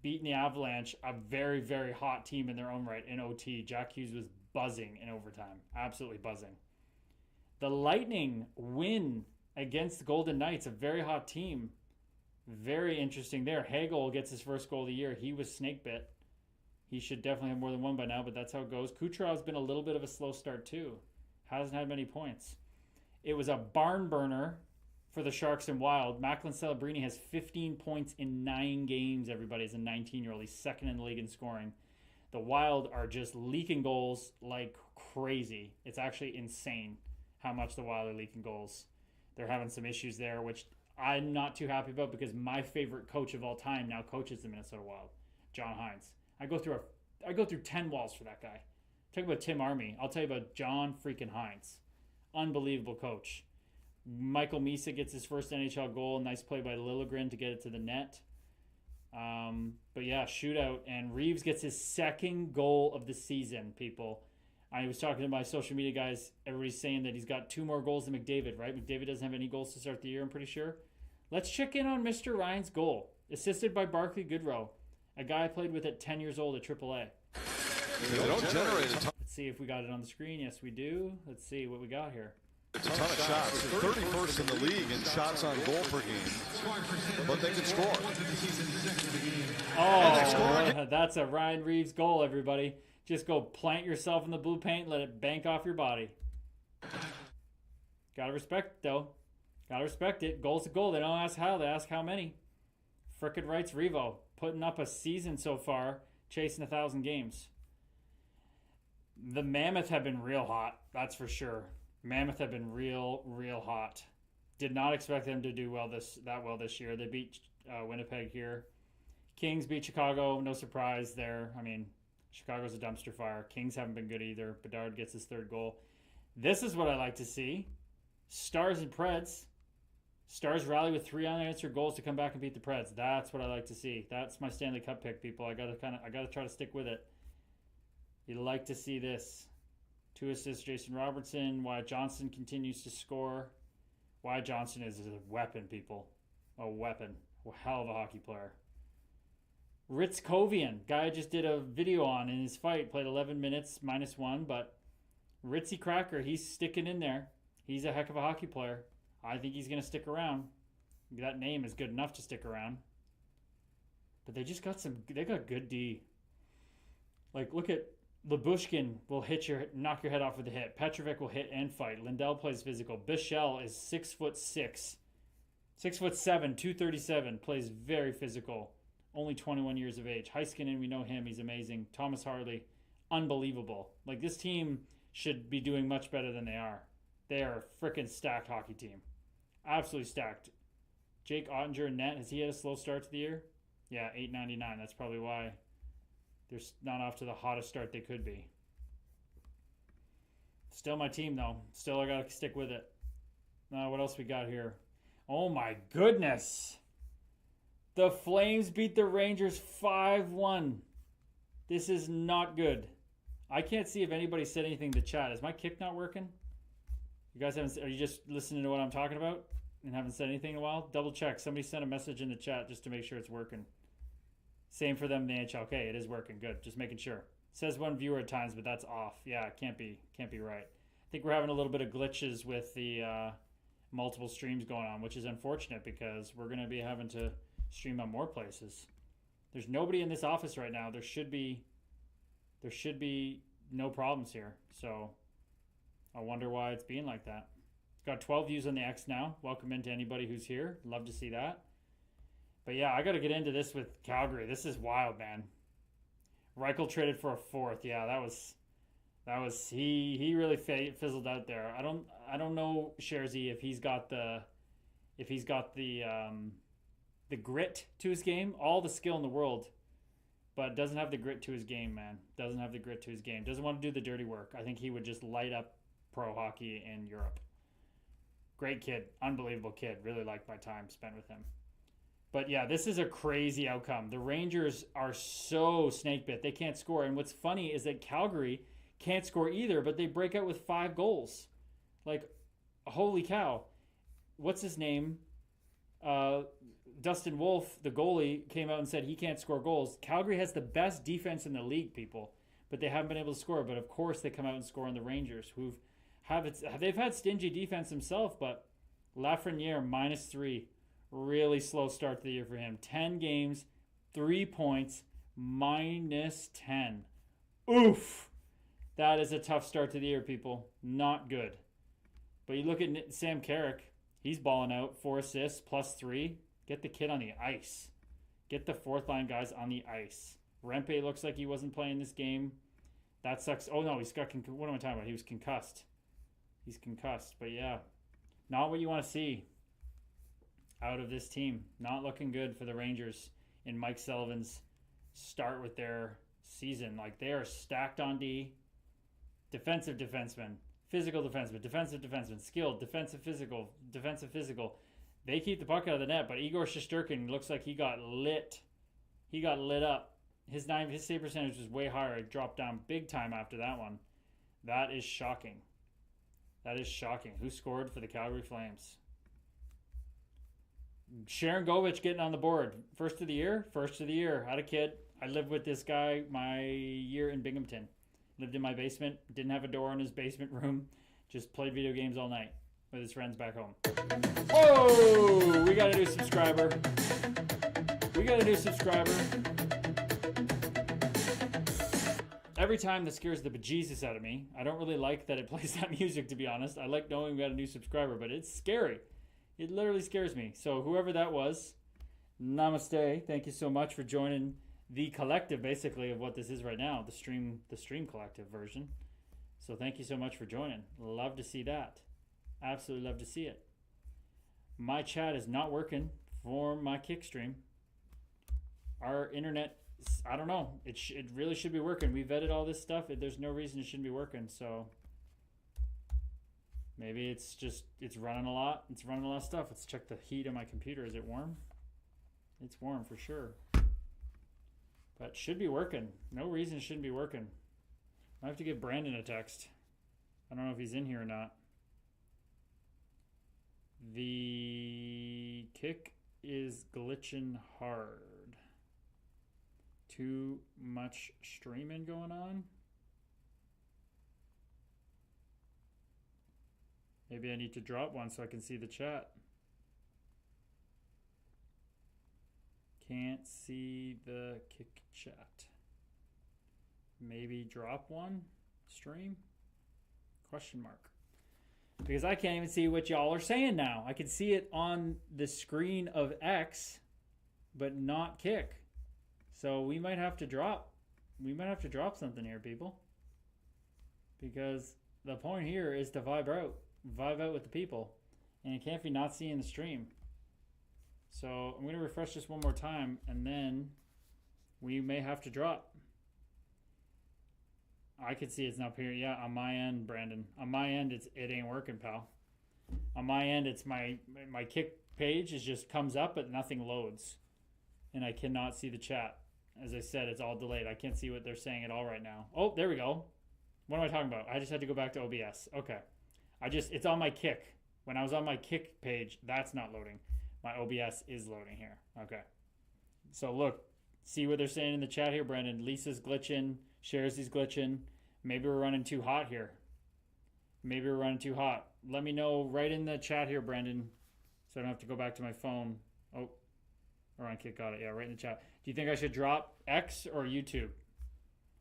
Beating the Avalanche, a very, very hot team in their own right in OT. Jack Hughes was buzzing in overtime. Absolutely buzzing. The Lightning win against the Golden Knights, a very hot team. Very interesting there. Hagel gets his first goal of the year. He was snake bit. He should definitely have more than one by now, but that's how it goes. Kucherov's been a little bit of a slow start too. Hasn't had many points. It was a barn burner for the Sharks and Wild. Macklin Celebrini has 15 points in 9 games, everybody. He's a 19-year-old. He's second in the league in scoring. The Wild are just leaking goals like crazy. It's actually insane how much the Wild are leaking goals. They're having some issues there, which I'm not too happy about because my favorite coach of all time now coaches the Minnesota Wild, John Hines. I go through 10 walls for that guy. Talk about Tim Army. I'll tell you about John freaking Hines. Unbelievable coach. Michael Misa gets his first NHL goal. Nice play by Liljegren to get it to the net. But yeah, shootout. And Reeves gets his second goal of the season, people. I was talking to my social media guys. Everybody's saying that he's got 2 more goals than McDavid, right? McDavid doesn't have any goals to start the year, I'm pretty sure. Let's check in on Mr. Ryan's goal. Assisted by Barclay Goodrow, a guy I played with at 10 years old at AAA. They don't generate a ton Let's see if we got it on the screen. Yes, we do. Let's see what we got here. of shots. They're 31st in the league in shots on goal per game, but they can score. Oh, that's a Ryan Reeves goal, everybody. Just go plant yourself in the blue paint, let it bank off your body. Gotta respect it, though. Gotta respect it. Goal's a goal. They don't ask how, they ask how many. Frickin' rights, Revo. Putting up a season so far, chasing 1,000 games. The Mammoth have been real hot, that's for sure. Mammoth have been real hot. Did not expect them to do that well this year. They beat Winnipeg here. Kings beat Chicago, no surprise there. I mean, Chicago's a dumpster fire. Kings haven't been good either. Bedard gets his 3rd goal. This is what I like to see. Stars and Preds. Stars rally with 3 unanswered goals to come back and beat the Preds. That's what I like to see. That's my Stanley Cup pick, people. I gotta try to stick with it. You like to see this. 2 assists, Jason Robertson. Wyatt Johnson continues to score. Wyatt Johnson is a weapon, people. A weapon. A hell of a hockey player. Ritz Kovian, guy I just did a video on in his fight, played 11 minutes, -1, but Ritzy Cracker, he's sticking in there. He's a heck of a hockey player. I think he's going to stick around. That name is good enough to stick around. But they just got they got good D. Like, look at Labushkin will knock your head off with a hit. Petrovic will hit and fight. Lindell plays physical. Bichelle is 6'6", 6'7", 237, plays very physical. Only 21 years of age. Heiskanen, we know him. He's amazing. Thomas Harley, unbelievable. Like, this team should be doing much better than they are. They are a freaking stacked hockey team. Absolutely stacked. Jake Ottinger in net. Has he had a slow start to the year? Yeah, 899. That's probably why they're not off to the hottest start they could be. Still my team, though. Still, I got to stick with it. What else we got here? Oh, my goodness. The Flames beat the Rangers 5-1. This is not good. I can't see if anybody said anything in the chat. Is my kick not working? You guys are you just listening to what I'm talking about and haven't said anything in a while? Double check. Somebody sent a message in the chat just to make sure it's working. Same for them in the NHL. Okay, it is working. Good. Just making sure. It says 1 viewer at times, but that's off. Yeah, it can't be right. I think we're having a little bit of glitches with the multiple streams going on, which is unfortunate because we're going to be having to stream on more places. There's nobody in this office right now. There should be no problems here. So I wonder why it's being like that. It's got 12 views on the X now. Welcome into anybody who's here. Love to see that. But yeah, I got to get into this with Calgary. This is wild, man. Reichel traded for a 4th. Yeah, that was he really fizzled out there. I don't know, Sherzy, if he's got the grit to his game, all the skill in the world, but doesn't have the grit to his game, man. Doesn't have the grit to his game. Doesn't want to do the dirty work. I think he would just light up pro hockey in Europe. Great kid. Unbelievable kid. Really liked my time spent with him. But yeah, this is a crazy outcome. The Rangers are so snake bit. They can't score. And what's funny is that Calgary can't score either, but they break out with 5 goals. Like, holy cow. What's his name? Dustin Wolf, the goalie, came out and said he can't score goals. Calgary has the best defense in the league, people, but they haven't been able to score. But of course, they come out and score on the Rangers, they've had stingy defense themselves. But Lafreniere -3, really slow start to the year for him. 10 games, 3 points, -10. Oof, that is a tough start to the year, people. Not good. But you look at Sam Carrick, he's balling out, 4 assists, +3. Get the kid on the ice. Get the fourth line guys on the ice. Rempe looks like he wasn't playing this game. That sucks. Oh no, he's got what am I talking about? He was concussed. He's concussed. But yeah, not what you want to see out of this team. Not looking good for the Rangers in Mike Sullivan's start with their season. Like, they are stacked on D. Defensive defenseman, physical defenseman, skilled, defensive physical. They keep the puck out of the net, but Igor Shesterkin looks like he got lit. He got lit up. His save percentage was way higher. It dropped down big time after that one. That is shocking. That is shocking. Who scored for the Calgary Flames? Sharon Govich getting on the board. First of the year. Had a kid. I lived with this guy my year in Binghamton. Lived in my basement. Didn't have a door in his basement room. Just played video games all night with his friends back home. Whoa! We got a new subscriber. Every time that scares the bejesus out of me. I don't really like that it plays that music, to be honest. I like knowing we got a new subscriber, but it's scary. It literally scares me. So whoever that was, namaste. Thank you so much for joining the collective, basically, of what this is right now, the stream collective version. So thank you so much for joining. Love to see that. Absolutely love to see it. My chat is not working for my kick stream. Our internet, I don't know. It really should be working. We vetted all this stuff. There's no reason it shouldn't be working. So maybe it's running a lot. It's running a lot of stuff. Let's check the heat of my computer. Is it warm? It's warm for sure. But it should be working. No reason it shouldn't be working. I have to give Brandon a text. I don't know if he's in here or not. The kick is glitching hard. Too much streaming going on. Maybe I need to drop one so I can see the chat. Can't see the kick chat. Maybe drop one stream? Question mark. Because I can't even see what y'all are saying now. I can see it on the screen of X, but not kick. So we might have to drop. We might have to drop something here, people. Because the point here is to vibe out with the people. And it can't be not seeing the stream. So I'm going to refresh this one more time, and then we may have to drop. I could see it's not appearing. Yeah, on my end, Brandon. On my end, it ain't working, pal. On my end, it's my kick page is just comes up, but nothing loads, and I cannot see the chat. As I said, it's all delayed. I can't see what they're saying at all right now. Oh, there we go. What am I talking about? I just had to go back to OBS. Okay, it's on my kick. When I was on my kick page, that's not loading. My OBS is loading here. Okay. So look, see what they're saying in the chat here, Brandon. Lisa's glitching. Sherry's glitching. Maybe we're running too hot here. Maybe we're running too hot. Let me know right in the chat here, Brandon, so I don't have to go back to my phone. Oh, Ryan Kick got it. Yeah, right in the chat. Do you think I should drop X or YouTube?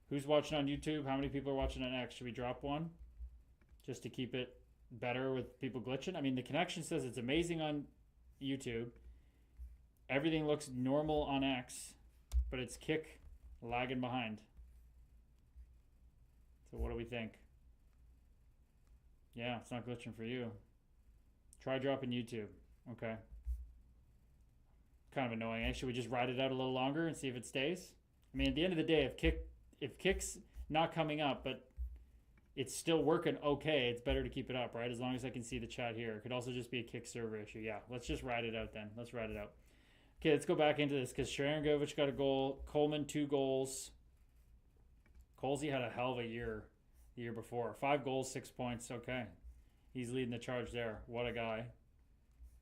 Who's watching on YouTube? How many people are watching on X? Should we drop one just to keep it better with people glitching? I mean, the connection says it's amazing on YouTube. Everything looks normal on X, but it's kick lagging behind. So what do we think? Yeah, it's not glitching for you. Try dropping YouTube. Okay. Kind of annoying. Actually, we just ride it out a little longer and see if it stays. I mean, at the end of the day, if kick's not coming up, but it's still working okay, it's better to keep it up, right? As long as I can see the chat here. It could also just be a kick server issue. Yeah, let's just ride it out then. Let's ride it out. Okay, let's go back into this because Sharangovich got a goal. Coleman, 2 goals. Colsey had a hell of a year the year before. 5 goals, 6 points. Okay. He's leading the charge there. What a guy.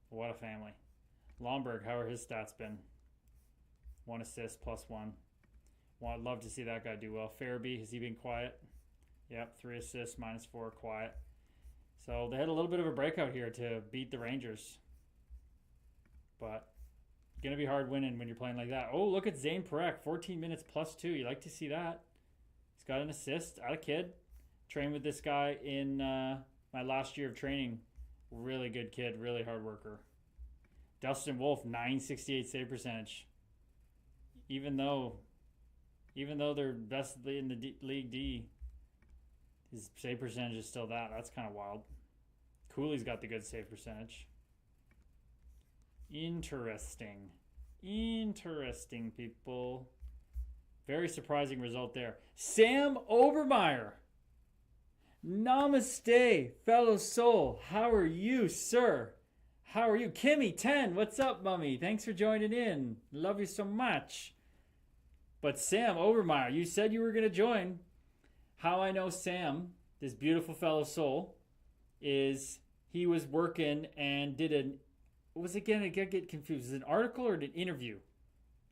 What a family. Lomberg, how are his stats been? 1 assist, +1. Well, I'd love to see that guy do well. Farabee, has he been quiet? Yep, 3 assists, -4, quiet. So they had a little bit of a breakout here to beat the Rangers. But going to be hard winning when you're playing like that. Oh, look at Zane Parekh, 14 minutes +2. You like to see that. He's got an assist. Out of kid. Trained with this guy in my last year of training. Really good kid, really hard worker. Dustin Wolf, 968 save percentage. Even though they're best in the League D, his save percentage is still that. That's kind of wild. Cooley's got the good save percentage. Interesting. Interesting, people. Very surprising result there. Sam Obermeyer. Namaste, fellow soul. How are you, sir? How are you? Kimmy, 10. What's up, mummy? Thanks for joining in. Love you so much. But Sam Obermeyer, you said you were going to join. How I know Sam, this beautiful fellow soul, is he was working and did an... What was it again? I get confused. Is it an article or an interview?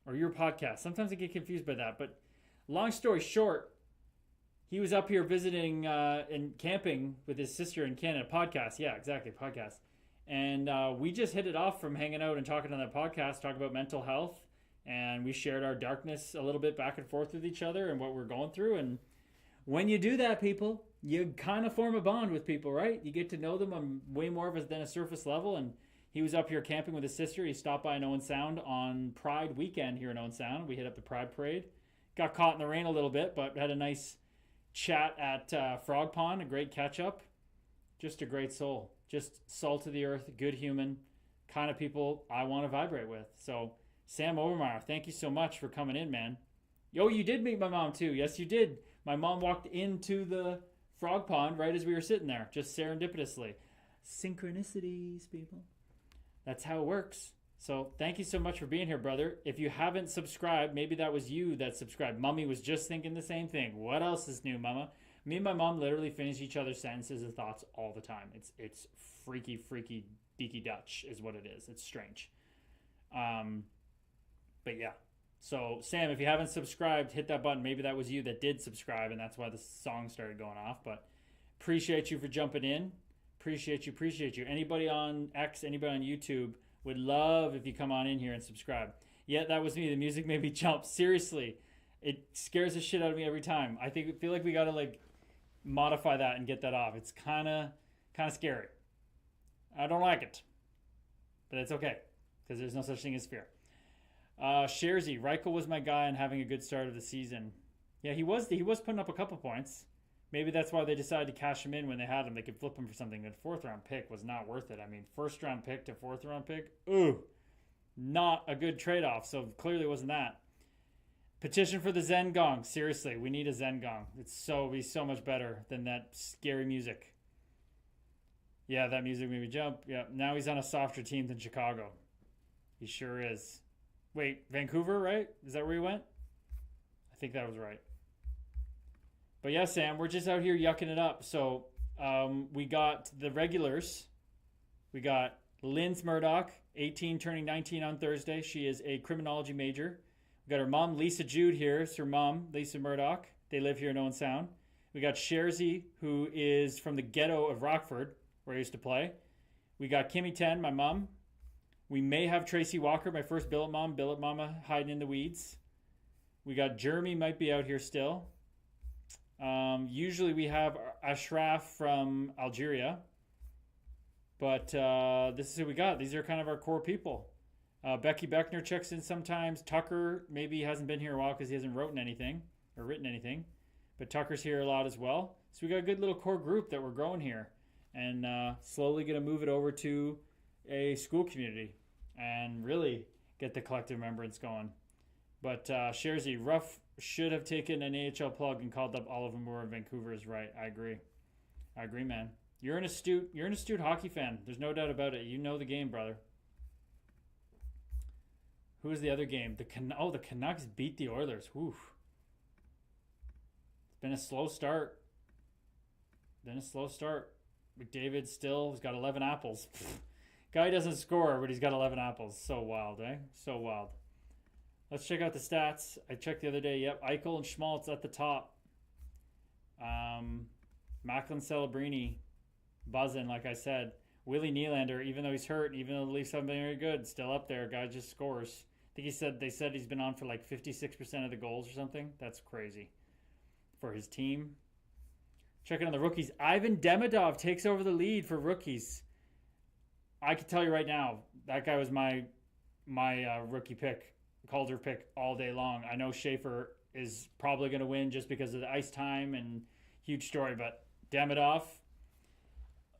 Or your podcast? Sometimes I get confused by that. But long story short, he was up here visiting and camping with his sister in Canada. Podcast. Yeah, exactly. Podcast. And we just hit it off from hanging out and talking on that podcast, talking about mental health. And we shared our darkness a little bit back and forth with each other and what we're going through. And when you do that, people, you kind of form a bond with people, right? You get to know them on way more than a surface level. And he was up here camping with his sister. He stopped by in Owen Sound on Pride weekend here in Owen Sound. We hit up the Pride Parade. Got caught in the rain a little bit, but had a nice chat at Frog Pond. A great catch-up. Just a great soul. Just salt of the earth, good human, kind of people I want to vibrate with. So, Sam Obermeyer, thank you so much for coming in, man. Yo, you did meet my mom, too. Yes, you did. My mom walked into the Frog Pond right as we were sitting there, just serendipitously. Synchronicities, people. That's how it works. So thank you so much for being here, brother. If you haven't subscribed, maybe that was you that subscribed. Mummy was just thinking the same thing. What else is new, mama? Me and my mom literally finish each other's sentences and thoughts all the time. It's freaky, deaky Dutch is what it is. It's strange. But yeah. So Sam, if you haven't subscribed, hit that button. Maybe that was you that did subscribe and that's why the song started going off. But appreciate you for jumping in. Appreciate you. Anybody on X, anybody on YouTube, would love if you come on in here and subscribe. Yeah, that was me. The music made me jump. Seriously, it scares the shit out of me every time. I feel like we gotta like modify that and get that off. It's kind of scary. I don't like it, but it's okay because there's no such thing as fear. Sharzy, Reichel was my guy and having a good start of the season. Yeah, he was putting up a couple points. Maybe that's why they decided to cash him in when they had him. They could flip him for something. That 4th round pick was not worth it. I mean, 1st round pick to 4th round pick, ooh, not a good trade-off. So clearly it wasn't that. Petition for the Zen Gong. Seriously, we need a Zen Gong. It's so much better than that scary music. Yeah, that music made me jump. Yeah, now he's on a softer team than Chicago. He sure is. Wait, Vancouver, right? Is that where he went? I think that was right. But yeah, Sam, we're just out here yucking it up. So we got the regulars. We got Linz Murdoch, 18, turning 19 on Thursday. She is a criminology major. We got her mom, Lisa Jude, here. It's her mom, Lisa Murdoch. They live here in Owen Sound. We got Sharzy, who is from the ghetto of Rockford, where I used to play. We got Kimmy 10, my mom. We may have Tracy Walker, my first billet mama, hiding in the weeds. We got Jeremy, might be out here still. Usually we have Ashraf from Algeria, but this is who we got. These are kind of our core people. Becky Beckner checks in sometimes. Tucker maybe hasn't been here a while because he hasn't written anything, but Tucker's here a lot as well. So we got a good little core group that we're growing here, and slowly going to move it over to a school community and really get the collective remembrance going. But Sharzy, Ruff should have taken an AHL plug and called up Oliver Moore in Vancouver is right. I agree, man. You're an astute hockey fan. There's no doubt about it. You know the game, brother. Who was the other game? The Canucks beat the Oilers. Whew. It's been a slow start. McDavid still has got 11 apples. Guy doesn't score, but he's got 11 apples. So wild, eh? So wild. Let's check out the stats. I checked the other day. Yep, Eichel and Schmaltz at the top. Macklin Celebrini buzzing, like I said. Willie Nylander, even though he's hurt, even though the Leafs haven't been very good, still up there. Guy just scores. I think they said he's been on for like 56% of the goals or something. That's crazy for his team. Checking on the rookies. Ivan Demidov takes over the lead for rookies. I can tell you right now, that guy was my rookie pick, Calder pick all day long. I know Schaefer is probably going to win just because of the ice time and huge story, but Demidov,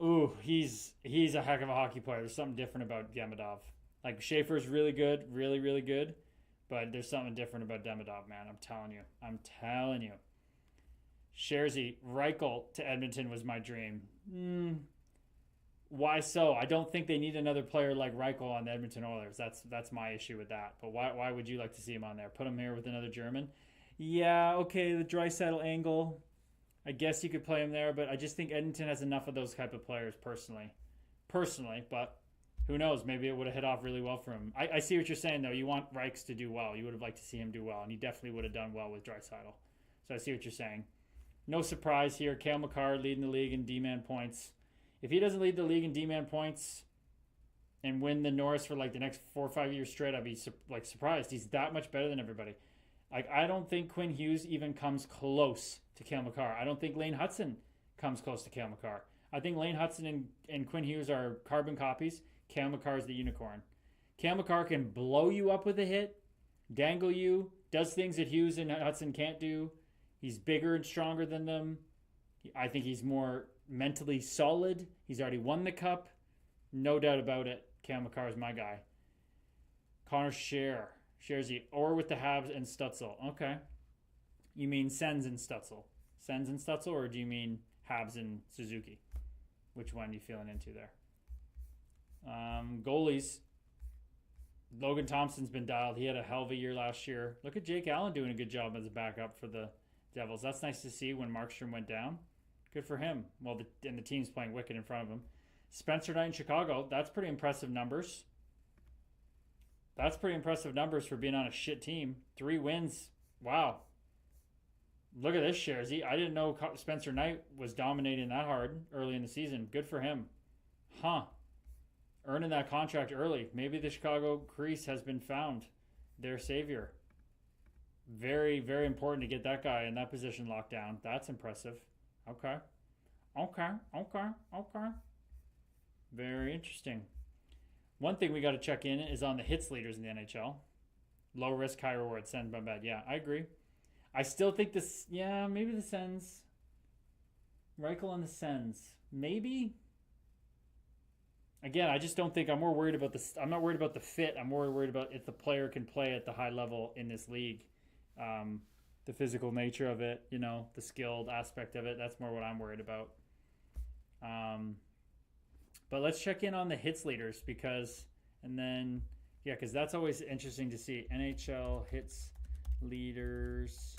ooh, he's a heck of a hockey player. There's something different about Demidov. Like, Schaefer's really good, really, really good, but there's something different about Demidov, man. I'm telling you. Scherzy, Reichel to Edmonton was my dream. Why so? I don't think they need another player like Reichel on the Edmonton Oilers. That's my issue with that. But why would you like to see him on there? Put him here with another German? Yeah, okay, the Draisaitl angle. I guess you could play him there, but I just think Edmonton has enough of those type of players personally. But who knows? Maybe it would have hit off really well for him. I see what you're saying, though. You want Reichs to do well. You would have liked to see him do well, and he definitely would have done well with Draisaitl. So I see what you're saying. No surprise here. Cale Makar leading the league in D-man points. If he doesn't lead the league in D-man points and win the Norris for like the next 4 or 5 years straight, I'd be surprised. He's that much better than everybody. Like, I don't think Quinn Hughes even comes close to Cale Makar. I don't think Lane Hudson comes close to Cale Makar. I think Lane Hudson and Quinn Hughes are carbon copies. Cale Makar is the unicorn. Cale Makar can blow you up with a hit, dangle you, does things that Hughes and Hudson can't do. He's bigger and stronger than them. I think he's more mentally solid. He's already won the cup. No doubt about it. Cale Makar is my guy. Connor Scherzy, or with the Habs and Stutzel. Okay. You mean Sens and Stutzel? Or do you mean Habs and Suzuki? Which one are you feeling into there? Goalies. Logan Thompson's been dialed. He had a hell of a year last year. Look at Jake Allen doing a good job as a backup for the Devils. That's nice to see when Markstrom went down. Good for him. Well, the team's playing wicked in front of him. Spencer Knight in Chicago. That's pretty impressive numbers. That's pretty impressive numbers for being on a shit team. 3 wins. Wow. Look at this, Scherzy. I didn't know Spencer Knight was dominating that hard early in the season. Good for him. Huh. Earning that contract early. Maybe the Chicago crease has been found. Their savior. Very, very important to get that guy in that position locked down. That's impressive. Okay. Very interesting. One thing we got to check in is on the hits leaders in the NHL. Low risk, high reward. Sens, my bad. Yeah, I agree. I still think this. Yeah, maybe the Sens. Reichel and the Sens. Maybe. Again, I just don't think I'm more worried about this. I'm not worried about the fit. I'm more worried about if the player can play at the high level in this league. The physical nature of it, the skilled aspect of it. That's more what I'm worried about. But let's check in on the hits leaders because that's always interesting to see. NHL hits leaders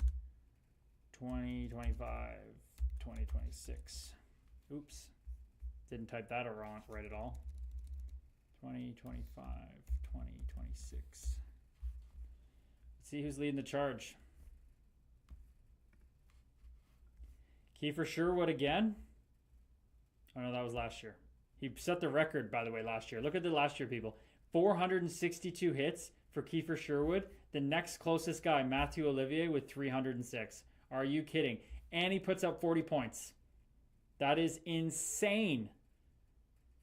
2025, 2026. Oops. Didn't type that right at all. 2025, 2026. Let's see who's leading the charge. Kiefer Sherwood again? Oh, no, that was last year. He set the record, by the way, last year. Look at the last year, people. 462 hits for Kiefer Sherwood. The next closest guy, Matthew Olivier, with 306. Are you kidding? And he puts up 40 points. That is insane.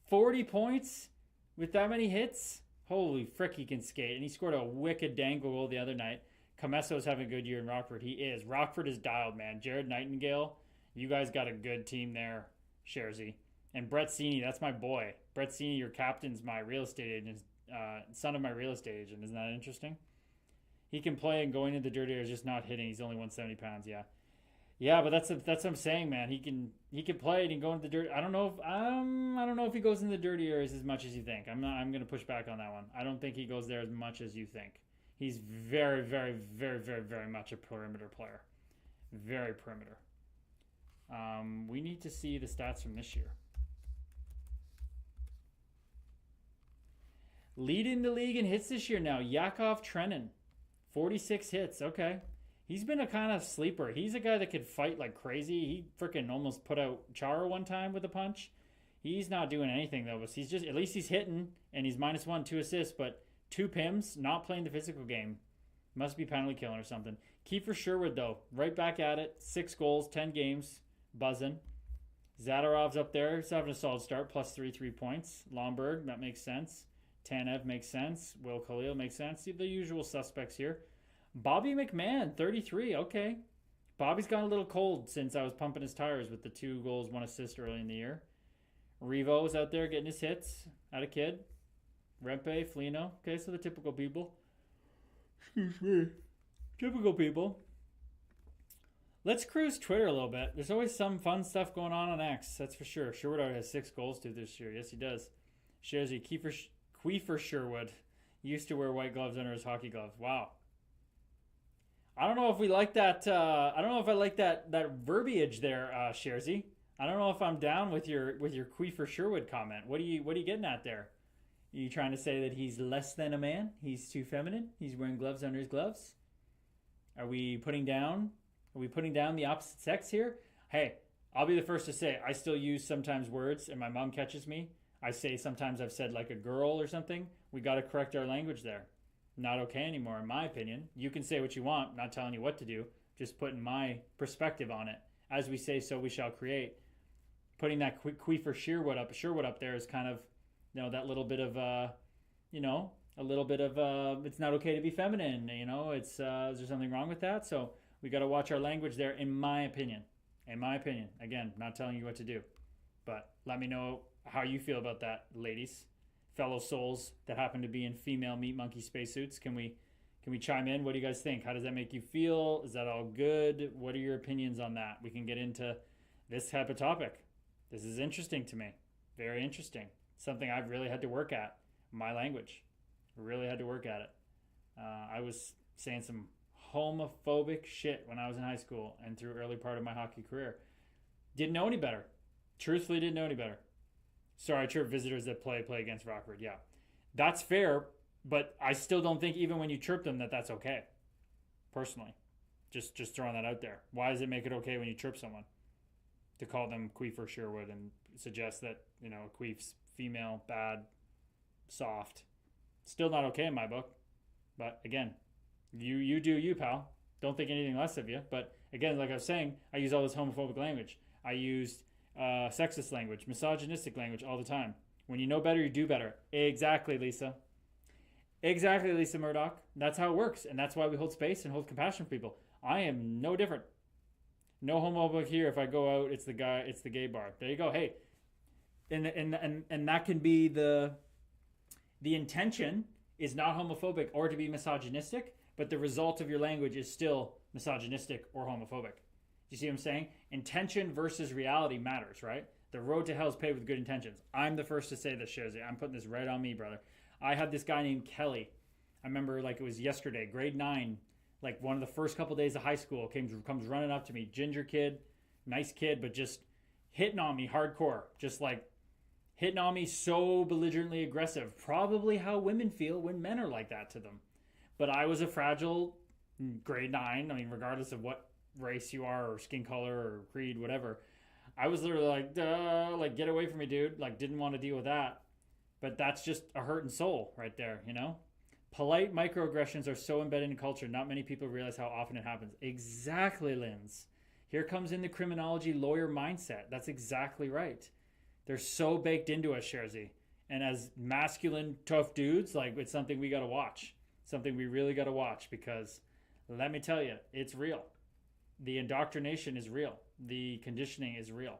40 points with that many hits? Holy frick, he can skate. And he scored a wicked dangle goal the other night. Comesso's having a good year in Rockford. He is. Rockford is dialed, man. Jared Nightingale, you guys got a good team there, Scherzy. And Brett Sini, that's my boy. Brett Sini, your captain's my real estate agent, son of my real estate agent. Isn't that interesting? He can play and going into the dirty areas, just not hitting. He's only 170 pounds, yeah. Yeah, but that's what I'm saying, man. He can play and he can go into the dirt. I don't know if he goes in the dirty areas as much as you think. I'm going to push back on that one. I don't think he goes there as much as you think. He's very, very, very, very, very much a perimeter player. Very perimeter. We need to see the stats from this year. Leading the league in hits this year now, Yakov Trenin. 46 hits. Okay. He's been a kind of sleeper. He's a guy that could fight like crazy. He freaking almost put out Chara one time with a punch. He's not doing anything though. But he's just, at least he's hitting, and he's -1, 2 assists, but 2 PIMs, not playing the physical game. Must be penalty killing or something. Kiefer Sherwood though, right back at it. 6 goals, 10 games, buzzing. Zadorov's up there. He's having a solid start, +3 3-points. Lomberg, that makes sense. Tanev makes sense. Will Khalil makes sense. The usual suspects here. Bobby McMahon, 33. Okay. Bobby's gone a little cold since I was pumping his tires with the 2 goals, 1 assist early in the year. Revo was out there getting his hits. Had a kid. Rempe, Flino. Okay, so the typical people. Excuse me. Typical people. Let's cruise Twitter a little bit. There's always some fun stuff going on X. That's for sure. Sherwood already has 6 goals too this year. Yes, he does. Sharzy, Queefer Sherwood used to wear white gloves under his hockey gloves. Wow. I don't know if we like that. I don't know if I like that verbiage there, Sharzy. I don't know if I'm down with your Queefer Sherwood comment. What are you getting at there? Are you trying to say that he's less than a man? He's too feminine? He's wearing gloves under his gloves? Are we putting down the opposite sex here? Hey, I'll be the first to say I still use sometimes words, and my mom catches me. I say sometimes I've said like a girl or something. We got to correct our language there. Not okay anymore, in my opinion. You can say what you want. I'm not telling you what to do. Just putting my perspective on it. As we say, so we shall create. Putting that Queefer Sherwood up there is kind of, that little bit of, a little bit of, it's not okay to be feminine. It's, is there something wrong with that? So we got to watch our language there, in my opinion. In my opinion. Again, not telling you what to do. But let me know how you feel about that, ladies. Fellow souls that happen to be in female meat monkey spacesuits. Can we chime in? What do you guys think? How does that make you feel? Is that all good? What are your opinions on that? We can get into this type of topic. This is interesting to me. Very interesting. Something I've really had to work at. My language. Really had to work at it. I was saying some homophobic shit when I was in high school and through early part of my hockey career. Didn't know any better. Truthfully, didn't know any better. Sorry, chirp visitors that play against Rockford. Yeah, that's fair, but I still don't think even when you chirp them that's okay. Personally, just throwing that out there. Why does it make it okay when you chirp someone? To call them Queefer Sherwood and suggest that Queef's female, bad, soft. Still not okay in my book. But again, you do you, pal. Don't think anything less of you. But again, like I was saying, I use all this homophobic language. I used sexist language, misogynistic language all the time. When you know better, you do better. Exactly, Lisa. Exactly, Lisa Murdoch. That's how it works, and that's why we hold space and hold compassion for people. I am no different. No homophobic here. If I go out, it's the gay bar. There you go. Hey, and that can be the intention is not homophobic or to be misogynistic, but the result of your language is still misogynistic or homophobic. Do you see what I'm saying? Intention versus reality matters, right? The road to hell is paved with good intentions. I'm the first to say this, Sharzy. I'm putting this right on me, brother. I had this guy named Kelly. I remember like it was yesterday, grade 9, like one of the first couple days of high school, comes running up to me. Ginger kid, nice kid, but just hitting on me hardcore. Just like hitting on me so belligerently aggressive. Probably how women feel when men are like that to them. But I was a fragile grade 9. I mean, regardless of what race you are or skin color or creed, whatever. I was literally like, duh, like get away from me, dude. Like didn't want to deal with that. But that's just a hurting soul right there, Polite microaggressions are so embedded in culture, not many people realize how often it happens. Exactly, Linz. Here comes in the criminology lawyer mindset. That's exactly right. They're so baked into us, Sharzy. And as masculine, tough dudes, like it's something we got to watch. Something we really got to watch because let me tell you, it's real. The indoctrination is real. The conditioning is real.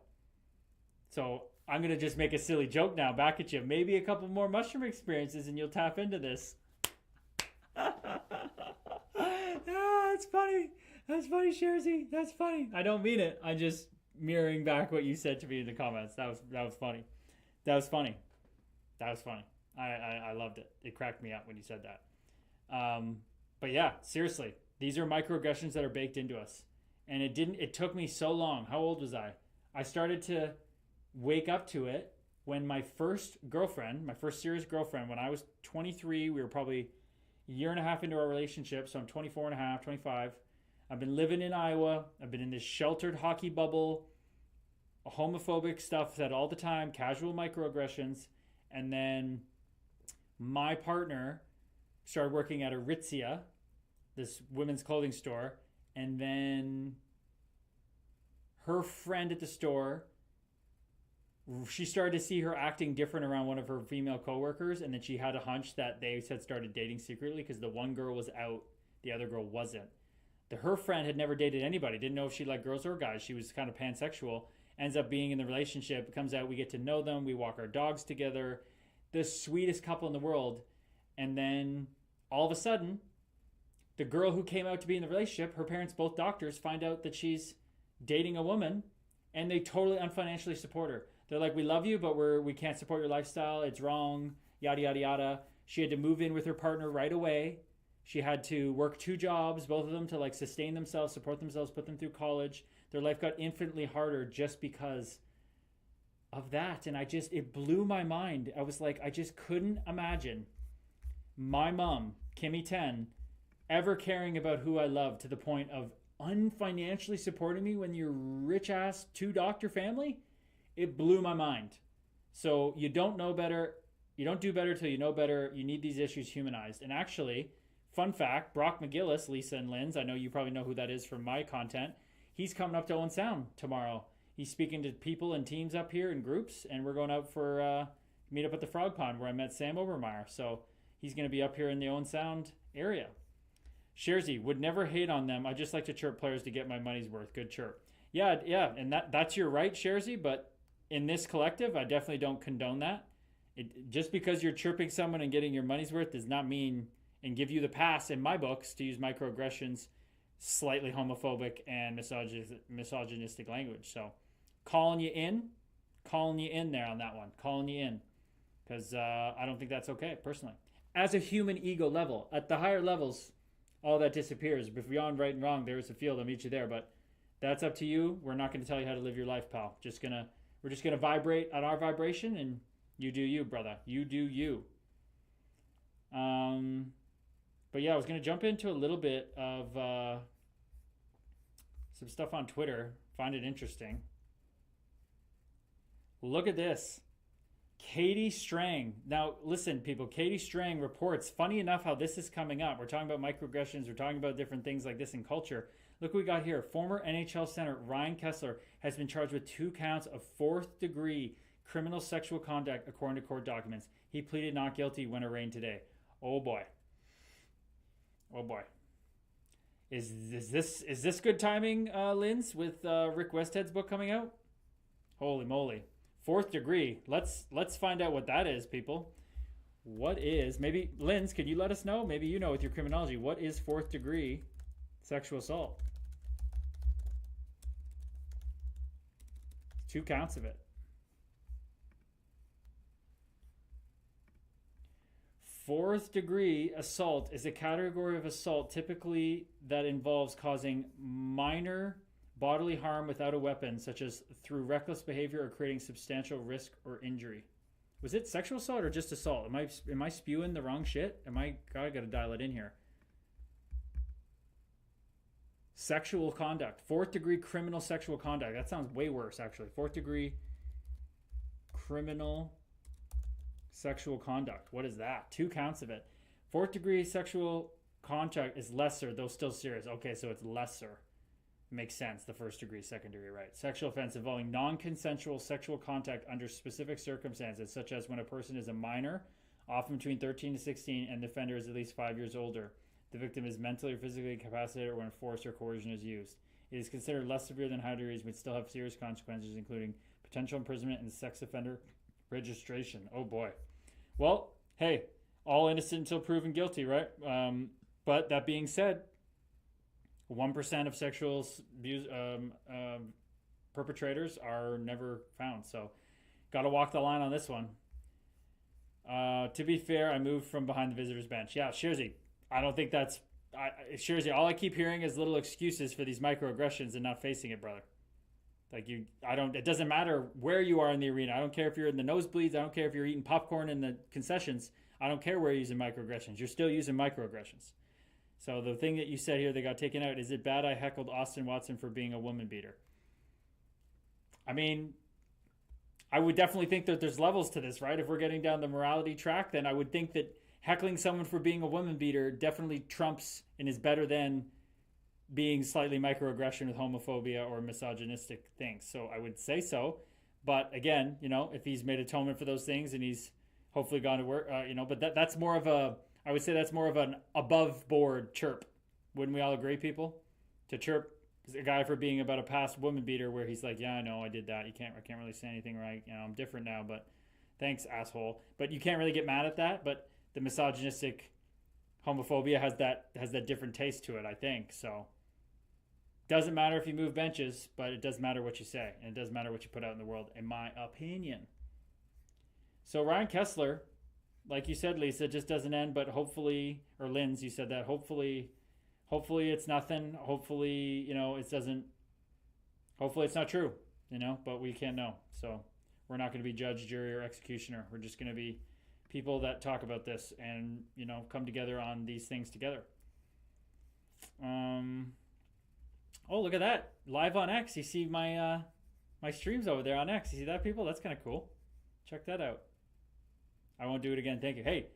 So I'm going to just make a silly joke now back at you. Maybe a couple more mushroom experiences and you'll tap into this. That's funny. That's funny, Sharzy. That's funny. I don't mean it. I'm just mirroring back what you said to me in the comments. That was funny. That was funny. That was funny. I loved it. It cracked me up when you said that. But yeah, seriously, these are microaggressions that are baked into us. And it took me so long. How old was I? I started to wake up to it when my first serious girlfriend, when I was 23, we were probably a year and a half into our relationship. So I'm 24 and a half, 25. I've been living in Iowa. I've been in this sheltered hockey bubble, homophobic stuff said all the time, casual microaggressions. And then my partner started working at Aritzia, this women's clothing store. And then her friend at the store, she started to see her acting different around one of her female coworkers. And then she had a hunch that they had started dating secretly because the one girl was out, the other girl wasn't. Her friend had never dated anybody, didn't know if she liked girls or guys. She was kind of pansexual. Ends up being in the relationship. It comes out, we get to know them. We walk our dogs together. The sweetest couple in the world. And then all of a sudden, the girl who came out to be in the relationship, her parents, both doctors, find out that she's dating a woman, and they totally unfinancially support her. They're like, we love you, but we can't support your lifestyle. It's wrong, yada, yada, yada. She had to move in with her partner right away. She had to work 2 jobs, both of them, to like sustain themselves, support themselves, put them through college. Their life got infinitely harder just because of that. And it blew my mind. I was like, I just couldn't imagine my mom, Kimmy 10, ever caring about who I love to the point of unfinancially supporting me when you're rich ass 2-doctor family. It blew my mind. So you don't know better. You don't do better till you know better. You need these issues humanized. And actually, fun fact, Brock McGillis, Lisa and Lynn's, I know you probably know who that is from my content. He's coming up to Owen Sound tomorrow. He's speaking to people and teams up here in groups, and we're going out for meet up at the Frog Pond where I met Sam Obermeyer. So he's going to be up here in the Owen Sound area. Sharzy, would never hate on them. I just like to chirp players to get my money's worth. Good chirp. Yeah, and that's your right, Sharzy, but in this collective, I definitely don't condone that. Just because you're chirping someone and getting your money's worth does not mean and give you the pass in my books to use microaggressions, slightly homophobic and misogynistic language. So calling you in there on that one. Calling you in. Because I don't think that's okay, personally. As a human ego level, at the higher levels, all that disappears. But beyond right and wrong, there is a field. I'll meet you there. But that's up to you. We're not going to tell you how to live your life, pal. We're just gonna vibrate on our vibration, and you do you, brother. You do you. But yeah, I was gonna jump into a little bit of some stuff on Twitter. Find it interesting. Look at this. Katie Strang. Now, listen, people. Katie Strang reports, funny enough how this is coming up. We're talking about microaggressions. We're talking about different things like this in culture. Look what we got here. Former NHL center Ryan Kessler has been charged with 2 counts of 4th-degree criminal sexual conduct, according to court documents. He pleaded not guilty when arraigned today. Oh, boy. Oh, boy. Is this good timing, Linz, with Rick Westhead's book coming out? Holy moly. 4th degree. Let's find out what that is, people. What is, maybe, Linz, could you let us know? Maybe you know with your criminology. What is 4th degree sexual assault? 2 counts of it. 4th degree assault is a category of assault typically that involves causing minor bodily harm without a weapon, such as through reckless behavior or creating substantial risk or injury. Was it sexual assault or just assault? Am I spewing the wrong shit? I gotta dial it in here. Sexual conduct. 4th degree criminal sexual conduct. That sounds way worse, actually. 4th degree criminal sexual conduct. What is that? 2 counts of it. 4th degree sexual contact is lesser, though still serious. Okay, so it's lesser. Makes sense. The 1st degree, 2nd degree, right. Sexual offense involving non-consensual sexual contact under specific circumstances, such as when a person is a minor, often between 13 to 16, and the offender is at least 5 years older. The victim is mentally or physically incapacitated, or when force or coercion is used. It is considered less severe than high degrees, but still have serious consequences, including potential imprisonment and sex offender registration. Oh boy. Well, hey, all innocent until proven guilty, right? But that being said, 1% of sexual abuse perpetrators are never found. So, got to walk the line on this one. To be fair, I moved from behind the visitors bench. Yeah, Shirzy, I don't think that's Seriously, all I keep hearing is little excuses for these microaggressions and not facing it, brother. Like it doesn't matter where you are in the arena. I don't care if you're in the nosebleeds. I don't care if you're eating popcorn in the concessions. I don't care where you're using microaggressions. You're still using microaggressions. So the thing that you said here that got taken out, is it bad I heckled Austin Watson for being a woman beater? I mean, I would definitely think that there's levels to this, right? If we're getting down the morality track, then I would think that heckling someone for being a woman beater definitely trumps and is better than being slightly microaggression with homophobia or misogynistic things. So I would say so. But again, if he's made atonement for those things and he's hopefully gone to work, but that's more of I would say that's more of an above board chirp. Wouldn't we all agree, people? To chirp a guy for being about a past woman beater where he's like, yeah, I know I did that. I can't really say anything right. I'm different now, but thanks, asshole. But you can't really get mad at that. But the misogynistic homophobia has that different taste to it, I think. So doesn't matter if you move benches, but it does matter what you say, and it does matter what you put out in the world, in my opinion. So Ryan Kessler, like you said, Lisa, just doesn't end, but hopefully, or Linz, you said that, hopefully it's nothing. Hopefully, it doesn't, hopefully it's not true, but we can't know. So we're not going to be judge, jury, or executioner. We're just going to be people that talk about this and, come together on these things together. Oh, look at that. Live on X. You see my my streams over there on X. You see that, people? That's kind of cool. Check that out. I won't do it again. Thank you. Hey,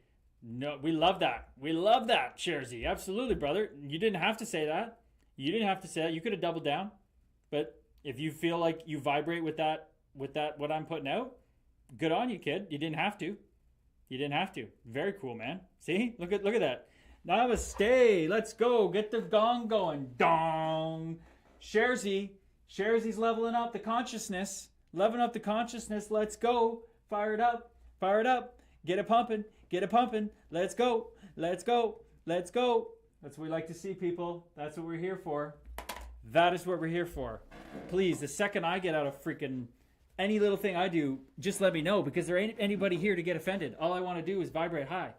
no, we love that. We love that, Sherzy. Absolutely, brother. You didn't have to say that. You didn't have to say that. You could have doubled down. But if you feel like you vibrate with that, what I'm putting out, good on you, kid. You didn't have to. You didn't have to. Very cool, man. See? Look at that. Namaste. Let's go. Get the gong going. Dong. Sherzy's leveling up the consciousness. Leveling up the consciousness. Let's go. Fire it up. Fire it up. Get it pumping. Get it pumping. Let's go. Let's go. Let's go. That's what we like to see, people. That's what we're here for. That is what we're here for. Please, the second I get out of freaking any little thing I do, just let me know, because there ain't anybody here to get offended. All I want to do is vibrate high.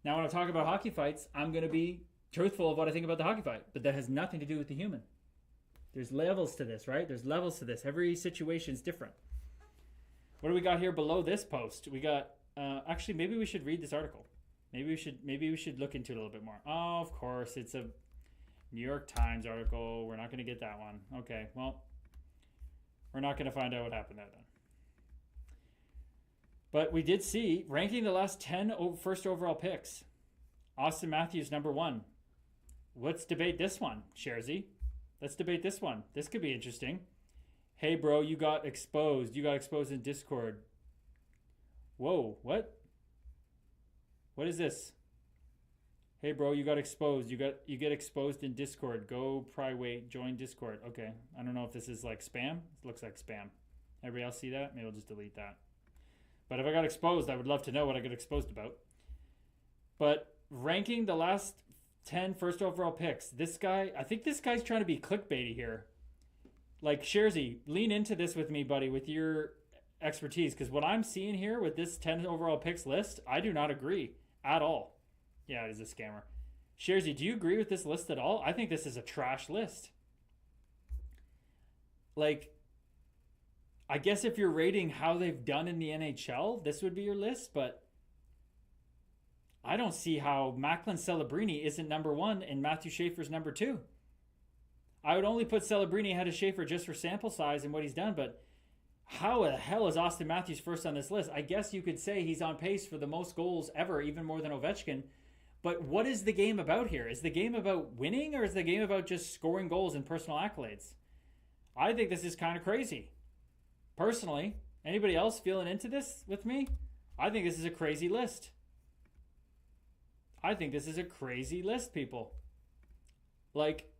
Now, when I talk about hockey fights, I'm going to be truthful of what I think about the hockey fight, but that has nothing to do with the human. There's levels to this, right? There's levels to this. Every situation is different. What do we got here below this post? We got, actually, maybe we should read this article. Maybe we should look into it a little bit more. Oh, of course, it's a New York Times article. We're not going to get that one. Okay, well, we're not going to find out what happened there then. But we did see, ranking the last 10 first overall picks. Austin Matthews, number 1. Let's debate this one, Sherzy. Let's debate this one. This could be interesting. Hey, bro, you got exposed. You got exposed in Discord. Whoa, what? What is this? Hey, bro, you got exposed. You get exposed in Discord. Go private, join Discord. Okay, I don't know if this is like spam. It looks like spam. Everybody else see that? Maybe I'll just delete that. But if I got exposed, I would love to know what I got exposed about. But ranking the last 10 first overall picks, this guy, I think this guy's trying to be clickbaity here. Like, Sherzy, lean into this with me, buddy, with your expertise. Because what I'm seeing here with this 10 overall picks list, I do not agree at all. Yeah, it is a scammer. Sherzy, do you agree with this list at all? I think this is a trash list. Like, I guess if you're rating how they've done in the NHL, this would be your list, but I don't see how Macklin Celebrini isn't number 1 and Matthew Schaefer's number 2. I would only put Celebrini ahead of Schaefer just for sample size and what he's done, but how the hell is Austin Matthews first on this list? I guess you could say he's on pace for the most goals ever, even more than Ovechkin. But what is the game about here? Is the game about winning, or is the game about just scoring goals and personal accolades? I think this is kind of crazy. Personally, anybody else feeling into this with me? I think this is a crazy list. I think this is a crazy list, people. Like,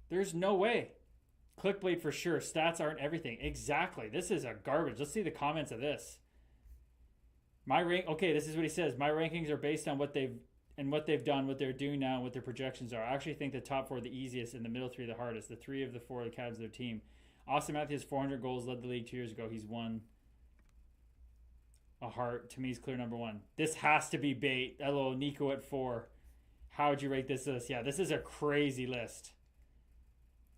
there's no way. Clickbait for sure. Stats aren't everything. Exactly. This is a garbage. Let's see the comments of this. Okay, this is what he says. My rankings are based on what they've done, what they're doing now, and what their projections are. I actually think the top 4 are the easiest and the middle 3 are the hardest. The 3 of the 4 are the cabs of their team. Austin Matthews, 400 goals, led the league 2 years ago. He's won a heart. To me, he's clear number 1. This has to be bait. Hello, Nico at 4. How would you rate this list? Yeah, this is a crazy list.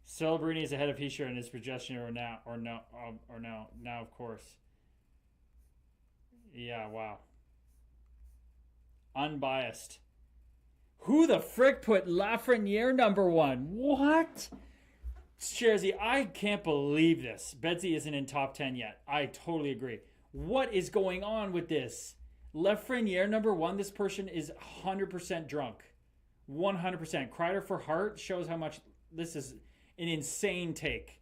Celebrini is ahead of Hischier in his projection or no. Now, of course. Yeah, wow. Unbiased. Who the frick put Lafreniere number 1? What? Jersey, I can't believe this. Betsy isn't in top 10 yet. I totally agree. What is going on with this? Lafreniere number 1, this person is 100% drunk. 100%. Kreider for Hart shows how much this is an insane take.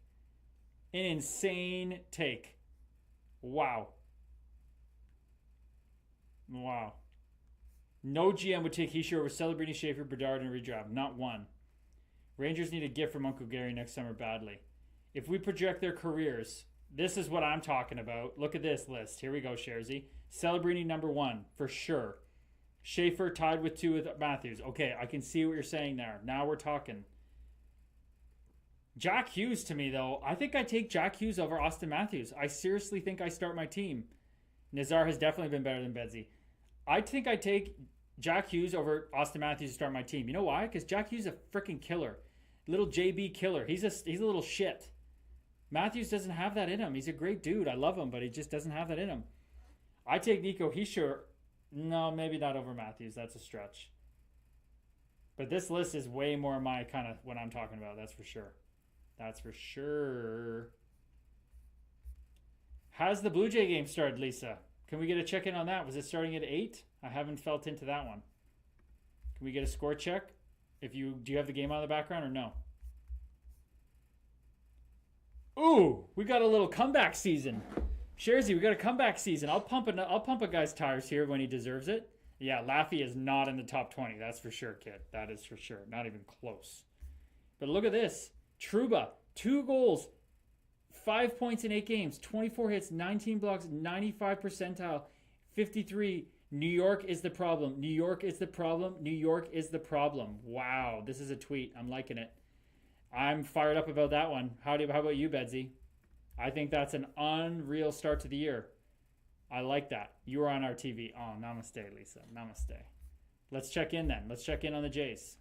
An insane take. Wow. Wow. No GM would take Hischier over Celebrini, Schaefer, Bedard, and redraft. Not one. Rangers need a gift from Uncle Gary next summer badly. If we project their careers, this is what I'm talking about. Look at this list. Here we go, Sharzy. Celebrini number 1, for sure. Schaefer tied with 2 with Matthews. Okay, I can see what you're saying there. Now we're talking. Jack Hughes to me, though. I think I take Jack Hughes over Austin Matthews. I seriously think I start my team. Nazar has definitely been better than Bedsy. I think I take Jack Hughes over Austin Matthews to start my team. You know why? Because Jack Hughes is a freaking killer. Little JB killer. He's a little shit. Matthews doesn't have that in him. He's a great dude. I love him, but he just doesn't have that in him. I take Nico Hischier. No, maybe not over Matthews. That's a stretch. But this list is way more my kind of what I'm talking about. That's for sure. That's for sure. Has the Blue Jay game started, Lisa? Can we get a check-in on that? Was it starting at 8? I haven't felt into that one. Can we get a score check? Do you have the game on the background or no? Ooh, we got a little comeback season. Sharzy, we got a comeback season. I'll pump a guy's tires here when he deserves it. Yeah, Laffy is not in the top 20. That's for sure, kid. That is for sure. Not even close. But look at this. Trouba, 2 goals, 5 points in 8 games, 24 hits, 19 blocks, 95 percentile, 53. New York is the problem. New York is the problem. New York is the problem. Wow, this is a tweet. I'm liking it. I'm fired up about that one. How about you, Bedsy? I think that's an unreal start to the year. I like that. You were on our TV. Oh, namaste, Lisa. Namaste. Let's check in then. Let's check in on the Jays.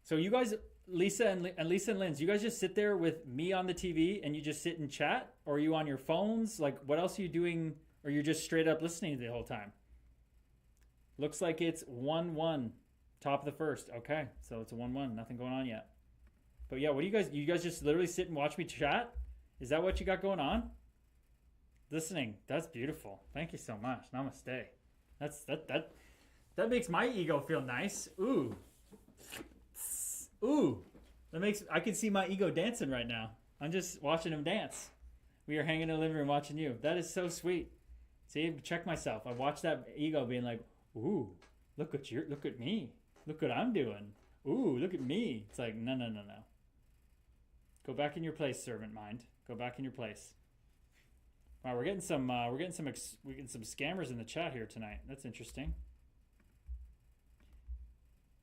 So you guys, Lisa and Linz, you guys just sit there with me on the TV and you just sit and chat? Or are you on your phones? Like, what else are you doing? Or you're just straight up listening the whole time? Looks like it's 1-1. Top of the first. Okay, so it's a 1-1. Nothing going on yet. But yeah, what do you guys just literally sit and watch me chat? Is that what you got going on? Listening. That's beautiful. Thank you so much. Namaste. That makes my ego feel nice. Ooh. Ooh. I can see my ego dancing right now. I'm just watching him dance. We are hanging in the living room watching you. That is so sweet. See, check myself. I watched that ego being like, ooh, look at me. Look what I'm doing. Ooh, look at me. It's like, no. Go back in your place, servant mind. Go back in your place. Wow, we're getting some scammers in the chat here tonight. That's interesting.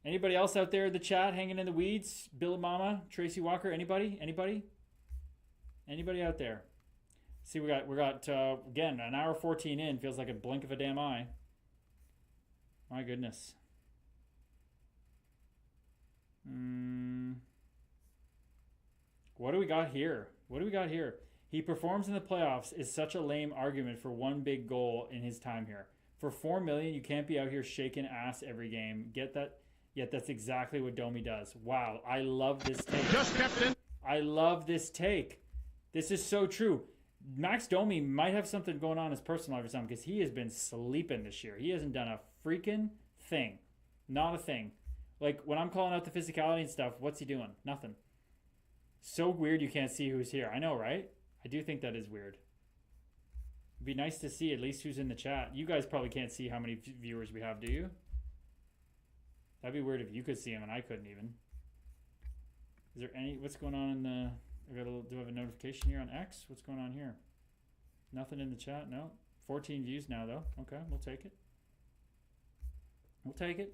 Anybody else out there in the chat hanging in the weeds? Bill Mama, Tracy Walker, anybody? Anybody out there? See, we got again, an hour 14 in. Feels like a blink of a damn eye. My goodness. What do we got here? He performs in the playoffs is such a lame argument for one big goal in his time here. For $4 million, you can't be out here shaking ass every game. Get that? Yet that's exactly what Domi does. Wow, I love this take. Just kept in. I love this take. This is so true. Max Domi might have something going on in his personal life or something because he has been sleeping this year. He hasn't done a freaking thing. Not a thing. Like, when I'm calling out the physicality and stuff, what's he doing? Nothing. So weird you can't see who's here. I know, right? I do think that is weird. It'd be nice to see at least who's in the chat. You guys probably can't see how many viewers we have, do you? That'd be weird if you could see him and I couldn't even. Is there any... What's going on in the... do I have a notification here on X? What's going on here? Nothing in the chat? No? 14 views now, though. Okay, we'll take it. We'll take it.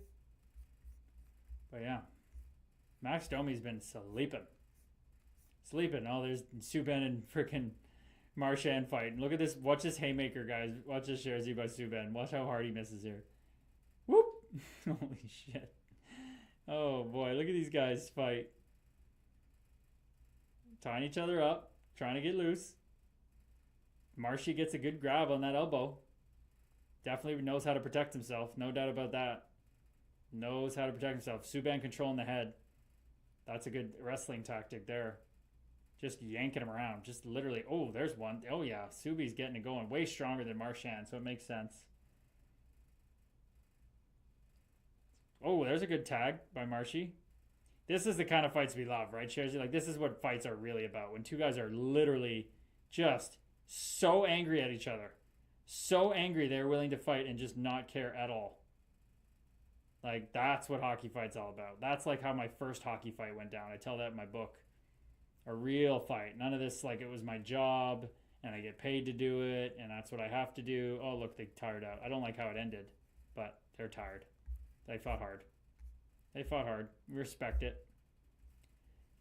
But yeah. Max Domi's been sleeping. Oh, there's Subban and frickin' Marchand fighting. Look at this. Watch this haymaker, guys. Watch this Sharzy by Subban. Watch how hard he misses here. Holy shit. Oh boy, look at these guys fight. Tying each other up, trying to get loose. Marshy gets a good grab on that elbow. Definitely knows how to protect himself, no doubt about that. Knows how to protect himself. Subban controlling the head. That's a good wrestling tactic there. Just yanking him around. Just literally, oh, there's one. Oh yeah, Subi's getting it going. Way stronger than Marchand, so it makes sense. Oh, there's a good tag by Marshy. This is the kind of fights we love, right, Sharzy? Like, this is what fights are really about. When two guys are literally just so angry at each other. So angry they're willing to fight and just not care at all. Like, that's what hockey fight's all about. That's like how my first hockey fight went down. I tell that in my book. A real fight. None of this, like, it was my job and I get paid to do it and that's what I have to do. Oh, look, they tired out. I don't like how it ended, but they're tired. They fought hard. They fought hard. We respect it.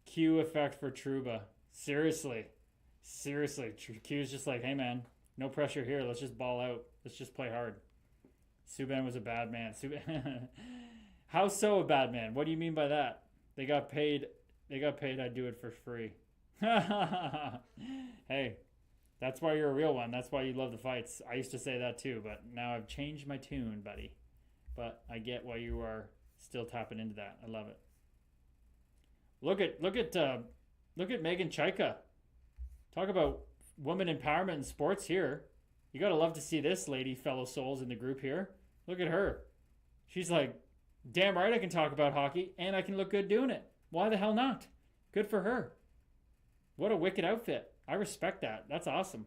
Q effect for Trouba. Seriously. Seriously. Q's just like, hey, man, no pressure here. Let's just ball out. Let's just play hard. Subban was a bad man. How so a bad man? What do you mean by that? They got paid. I'd do it for free. Hey, that's why you're a real one. That's why you love the fights. I used to say that too, but now I've changed my tune, buddy. But I get why you are still tapping into that. I love it. Look at Megan Chaika. Talk about woman empowerment in sports here. You gotta love to see this lady, fellow souls in the group here. Look at her. She's like, damn right I can talk about hockey and I can look good doing it. Why the hell not? Good for her. What a wicked outfit. I respect that. That's awesome.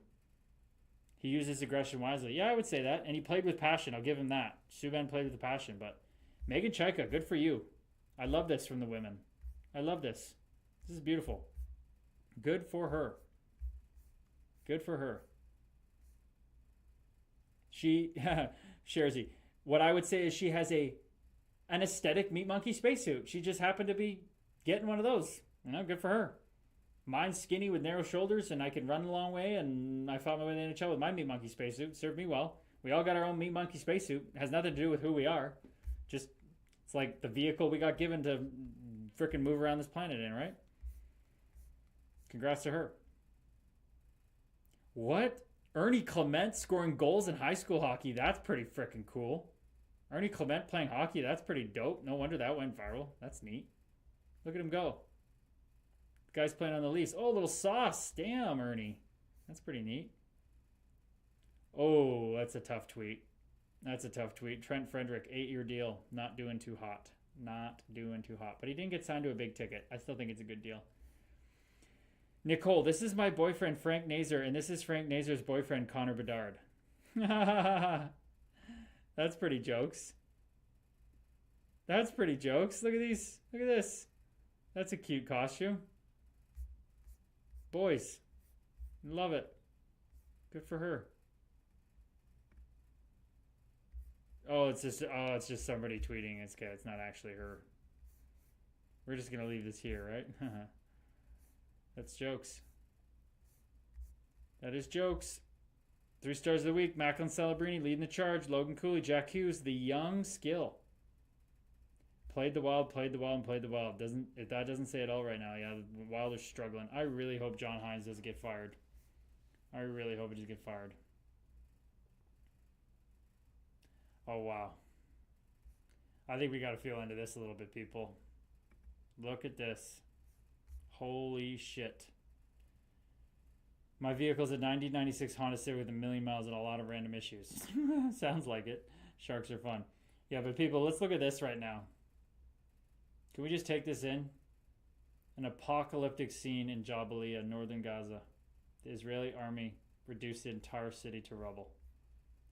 He used his aggression wisely. Yeah, I would say that. And he played with passion. I'll give him that. Subban played with passion. But Megan Chaika, good for you. I love this from the women. I love this. This is beautiful. Good for her. Good for her. She, Sharzy, what I would say is she has an aesthetic Meat Monkey spacesuit. She just happened to be getting one of those. You know, good for her. Mine's skinny with narrow shoulders, and I can run a long way, and I fought my way to the NHL with my Meat Monkey spacesuit. Served me well. We all got our own Meat Monkey spacesuit. It has nothing to do with who we are. Just, it's like the vehicle we got given to frickin' move around this planet in, right? Congrats to her. What? Ernie Clement scoring goals in high school hockey. That's pretty frickin' cool. Ernie Clement playing hockey. That's pretty dope. No wonder that went viral. That's neat. Look at him go. The guy's playing on the Leafs. Oh, a little sauce. Damn, Ernie. That's pretty neat. Oh, that's a tough tweet. That's a tough tweet. Trent Frederick, 8-year deal. Not doing too hot. Not doing too hot. But he didn't get signed to a big ticket. I still think it's a good deal. Nicole, this is my boyfriend, Frank Nazer, and this is Frank Nazer's boyfriend, Connor Bedard. That's pretty jokes. That's pretty jokes. Look at these. Look at this. That's a cute costume. Boys, love it. Good for her. Oh, it's just somebody tweeting. It's okay. It's not actually her. We're just gonna leave this here, right? That's jokes. That is jokes. 3 stars of the week. Macklin Celebrini leading the charge. Logan Cooley, Jack Hughes, the young skill. Played the Wild, and played the Wild. That doesn't say it all right now. Yeah, the Wild are struggling. I really hope John Hines doesn't get fired. I really hope he doesn't get fired. Oh, wow. I think we got to feel into this a little bit, people. Look at this. Holy shit. My vehicle's a 1996 Honda Civic with 1 million miles and a lot of random issues. Sounds like it. Sharks are fun. Yeah, but people, let's look at this right now. Can we just take this in? An apocalyptic scene in Jabalia, northern Gaza. The Israeli army reduced the entire city to rubble.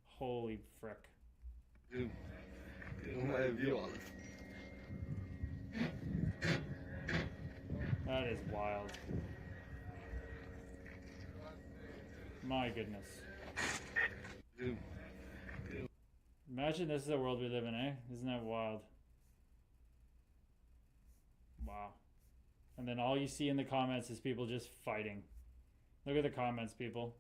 Holy frick. That is wild. My goodness. Imagine this is the world we live in, eh? Isn't that wild? Wow. And then all you see in the comments is people just fighting. Look at the comments, people.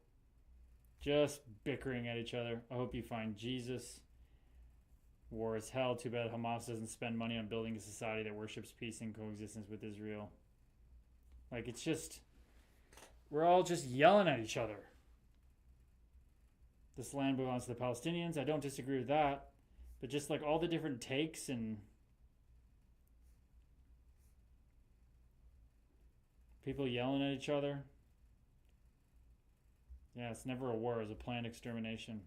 Just bickering at each other. I hope you find Jesus. War is hell. Too bad Hamas doesn't spend money on building a society that worships peace and coexistence with Israel. Like, it's just, we're all just yelling at each other. This land belongs to the Palestinians. I don't disagree with that. But just like all the different takes and people yelling at each other. Yeah, it's never a war. It's a planned extermination.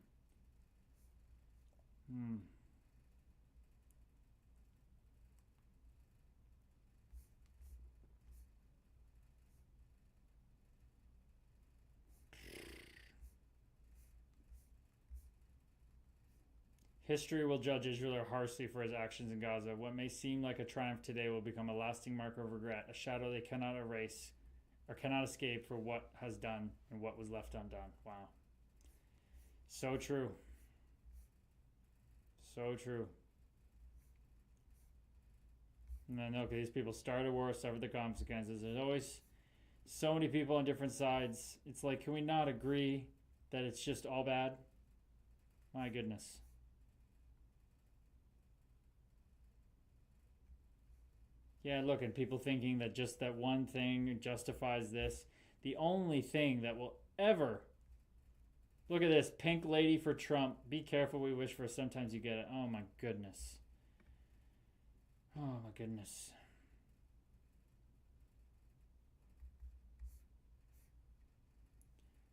History will judge Israel harshly for his actions in Gaza. What may seem like a triumph today will become a lasting mark of regret, a shadow they cannot erase or cannot escape for what has done and what was left undone. Wow. So true. So true. And then, okay, these people started a war, suffered the consequences. There's always so many people on different sides. It's like, can we not agree that it's just all bad? My goodness. Yeah, look, and people thinking that just that one thing justifies this. The only thing that will ever... Look at this. Pink lady for Trump. Be careful, we wish for. Sometimes you get it. Oh, my goodness. Oh, my goodness.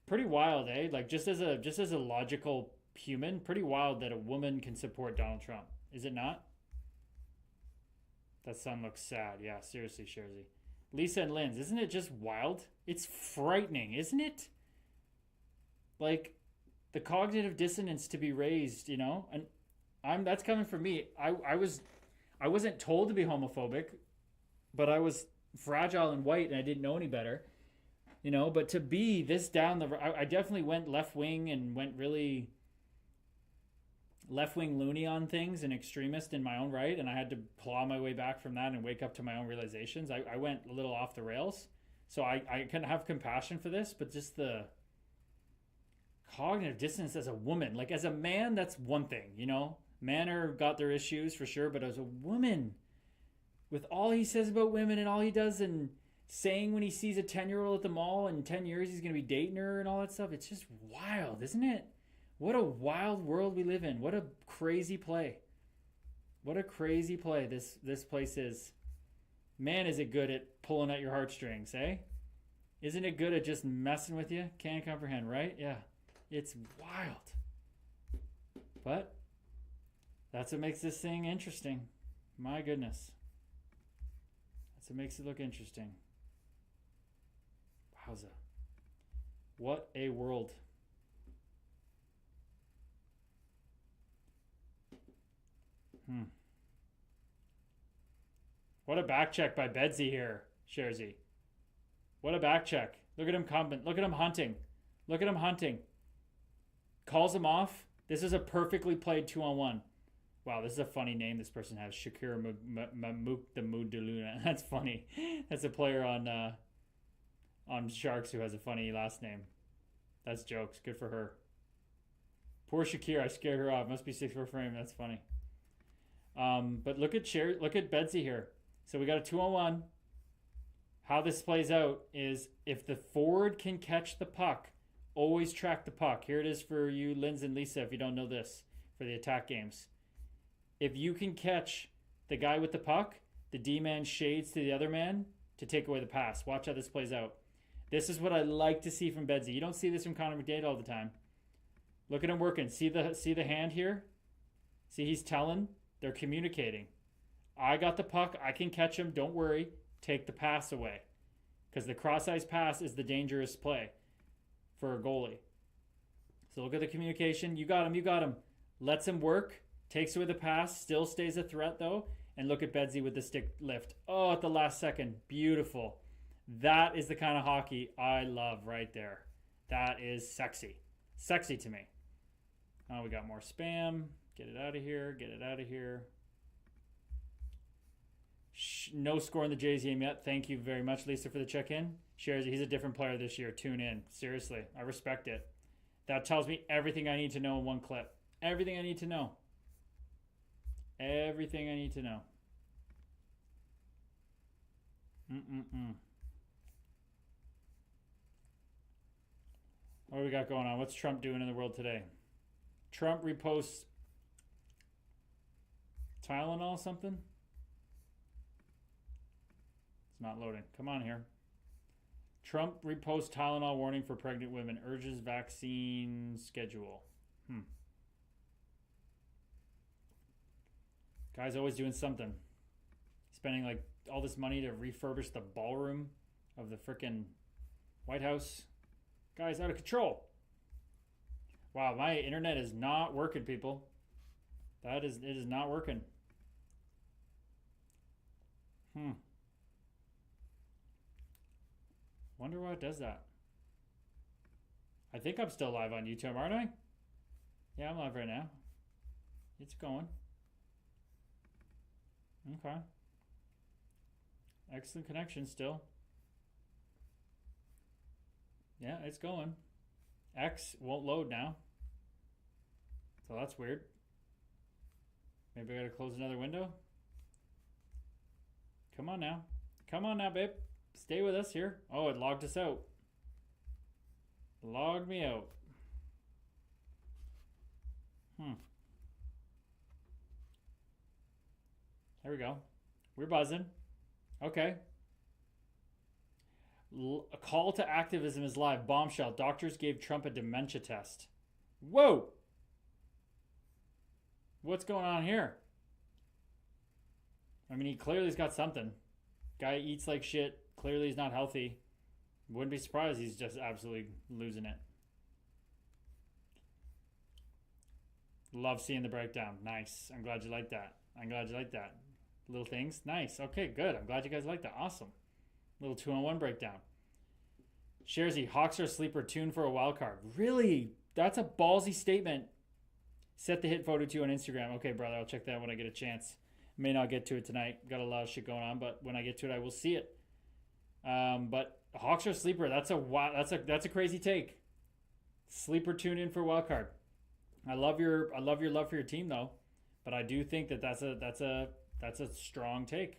Pretty wild, eh? Like, just as a logical human, pretty wild that a woman can support Donald Trump. Is it not? That son looks sad. Yeah, seriously, Sherzy. Lisa and Linz, isn't it just wild? It's frightening, isn't it? Like, the cognitive dissonance to be raised, you know? And that's coming from me. I wasn't told to be homophobic, but I was fragile and white and I didn't know any better. You know, but to be this down I definitely went left-wing and went really left-wing loony on things and extremist in my own right, and I had to claw my way back from that and wake up to my own realizations. I went a little off the rails, so I can have compassion for this, but just the cognitive dissonance as a woman, like as a man, that's one thing, you know. Men are got their issues for sure, but as a woman, with all he says about women and all he does and saying when he sees a 10-year-old at the mall in 10 years he's going to be dating her and all that stuff, it's just wild, isn't it? What a wild world we live in. What a crazy play. What a crazy play this place is. Man, is it good at pulling at your heartstrings, eh? Isn't it good at just messing with you? Can't comprehend, right? Yeah. It's wild. But that's what makes this thing interesting. My goodness. That's what makes it look interesting. Wowza. What a world. What a back check by Bedsy here, Sherzy. What a back check. Look at him coming. Look at him hunting. Look at him hunting. Calls him off. This is a perfectly played 2-on-1. Wow, this is a funny name this person has. Shakira Mamuk the Mudaluna. That's funny. That's a player on Sharks who has a funny last name. That's jokes. Good for her. Poor Shakira. I scared her off. Must be 6-4 frame. That's funny. But look at Bedsy here. So we got a 2-on-1. How this plays out is if the forward can catch the puck, always track the puck. Here it is for you, Linz and Lisa, if you don't know this, for the attack games. If you can catch the guy with the puck, the D-man shades to the other man to take away the pass. Watch how this plays out. This is what I like to see from Bedsy. You don't see this from Connor McDavid all the time. Look at him working. See the hand here? See, he's telling. They're communicating. I got the puck. I can catch him. Don't worry. Take the pass away. Because the cross-ice pass is the dangerous play for a goalie. So look at the communication. You got him. You got him. Lets him work. Takes away the pass. Still stays a threat, though. And look at Bedsy with the stick lift. Oh, at the last second. Beautiful. That is the kind of hockey I love right there. That is sexy. Sexy to me. Oh, we got more spam. Get it out of here. Get it out of here. No score in the Jays game yet. Thank you very much, Lisa, for the check-in. Shares, he's a different player this year. Tune in. Seriously. I respect it. That tells me everything I need to know in one clip. Everything I need to know. Everything I need to know. What do we got going on? What's Trump doing in the world today? Trump reposts Tylenol something? It's not loading. Come on here. Trump reposts Tylenol warning for pregnant women. Urges vaccine schedule. Guy's always doing something. Spending like all this money to refurbish the ballroom of the frickin' White House. Guy's out of control. Wow, my internet is not working, people. It is not working. Wonder why it does that. I think I'm still live on YouTube, aren't I? Yeah, I'm live right now. It's going. Okay. Excellent connection still. Yeah, it's going. X won't load now. So that's weird. Maybe I gotta close another window. Come on now. Come on now, babe. Stay with us here. Oh, it logged us out. Logged me out. There we go. We're buzzing. Okay. A call to activism is live. Bombshell. Doctors gave Trump a dementia test. Whoa! What's going on here? I mean, he clearly's got something. Guy eats like shit. Clearly he's not healthy. Wouldn't be surprised he's just absolutely losing it. Love seeing the breakdown. Nice. I'm glad you like that. I'm glad you like that. Little things. Nice. Okay, good. I'm glad you guys like that. Awesome. Little 2-on-1 breakdown. Sharzy, Hawks are sleeper tuned for a wild card. Really? That's a ballsy statement. Set the hit photo to you on Instagram. Okay, brother. I'll check that when I get a chance. May not get to it tonight. Got a lot of shit going on, but when I get to it, I will see it. But Hawks are sleeper. That's a crazy take. Sleeper tune in for wild card. I love your love for your team though, but I do think that's a strong take.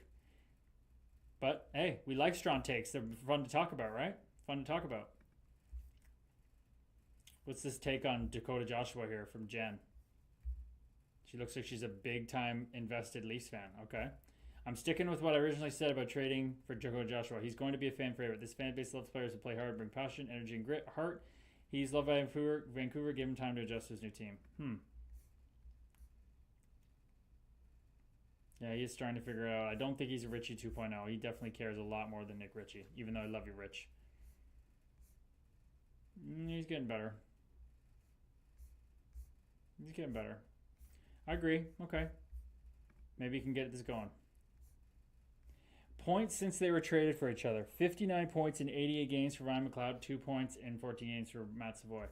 But hey, we like strong takes. They're fun to talk about, right? Fun to talk about. What's this take on Dakota Joshua here from Jen? She looks like she's a big-time invested Leafs fan. Okay. I'm sticking with what I originally said about trading for Dakota Joshua. He's going to be a fan favorite. This fan base loves players who play hard, bring passion, energy, and grit, heart. He's loved by Vancouver. Give him time to adjust to his new team. Yeah, he's trying to figure it out. I don't think he's a Richie 2.0. He definitely cares a lot more than Nick Ritchie, even though I love you, Rich. He's getting better. He's getting better. I agree. Okay. Maybe he can get this going. Points since they were traded for each other. 59 points in 88 games for Ryan McLeod. 2 points in 14 games for Matt Savoy.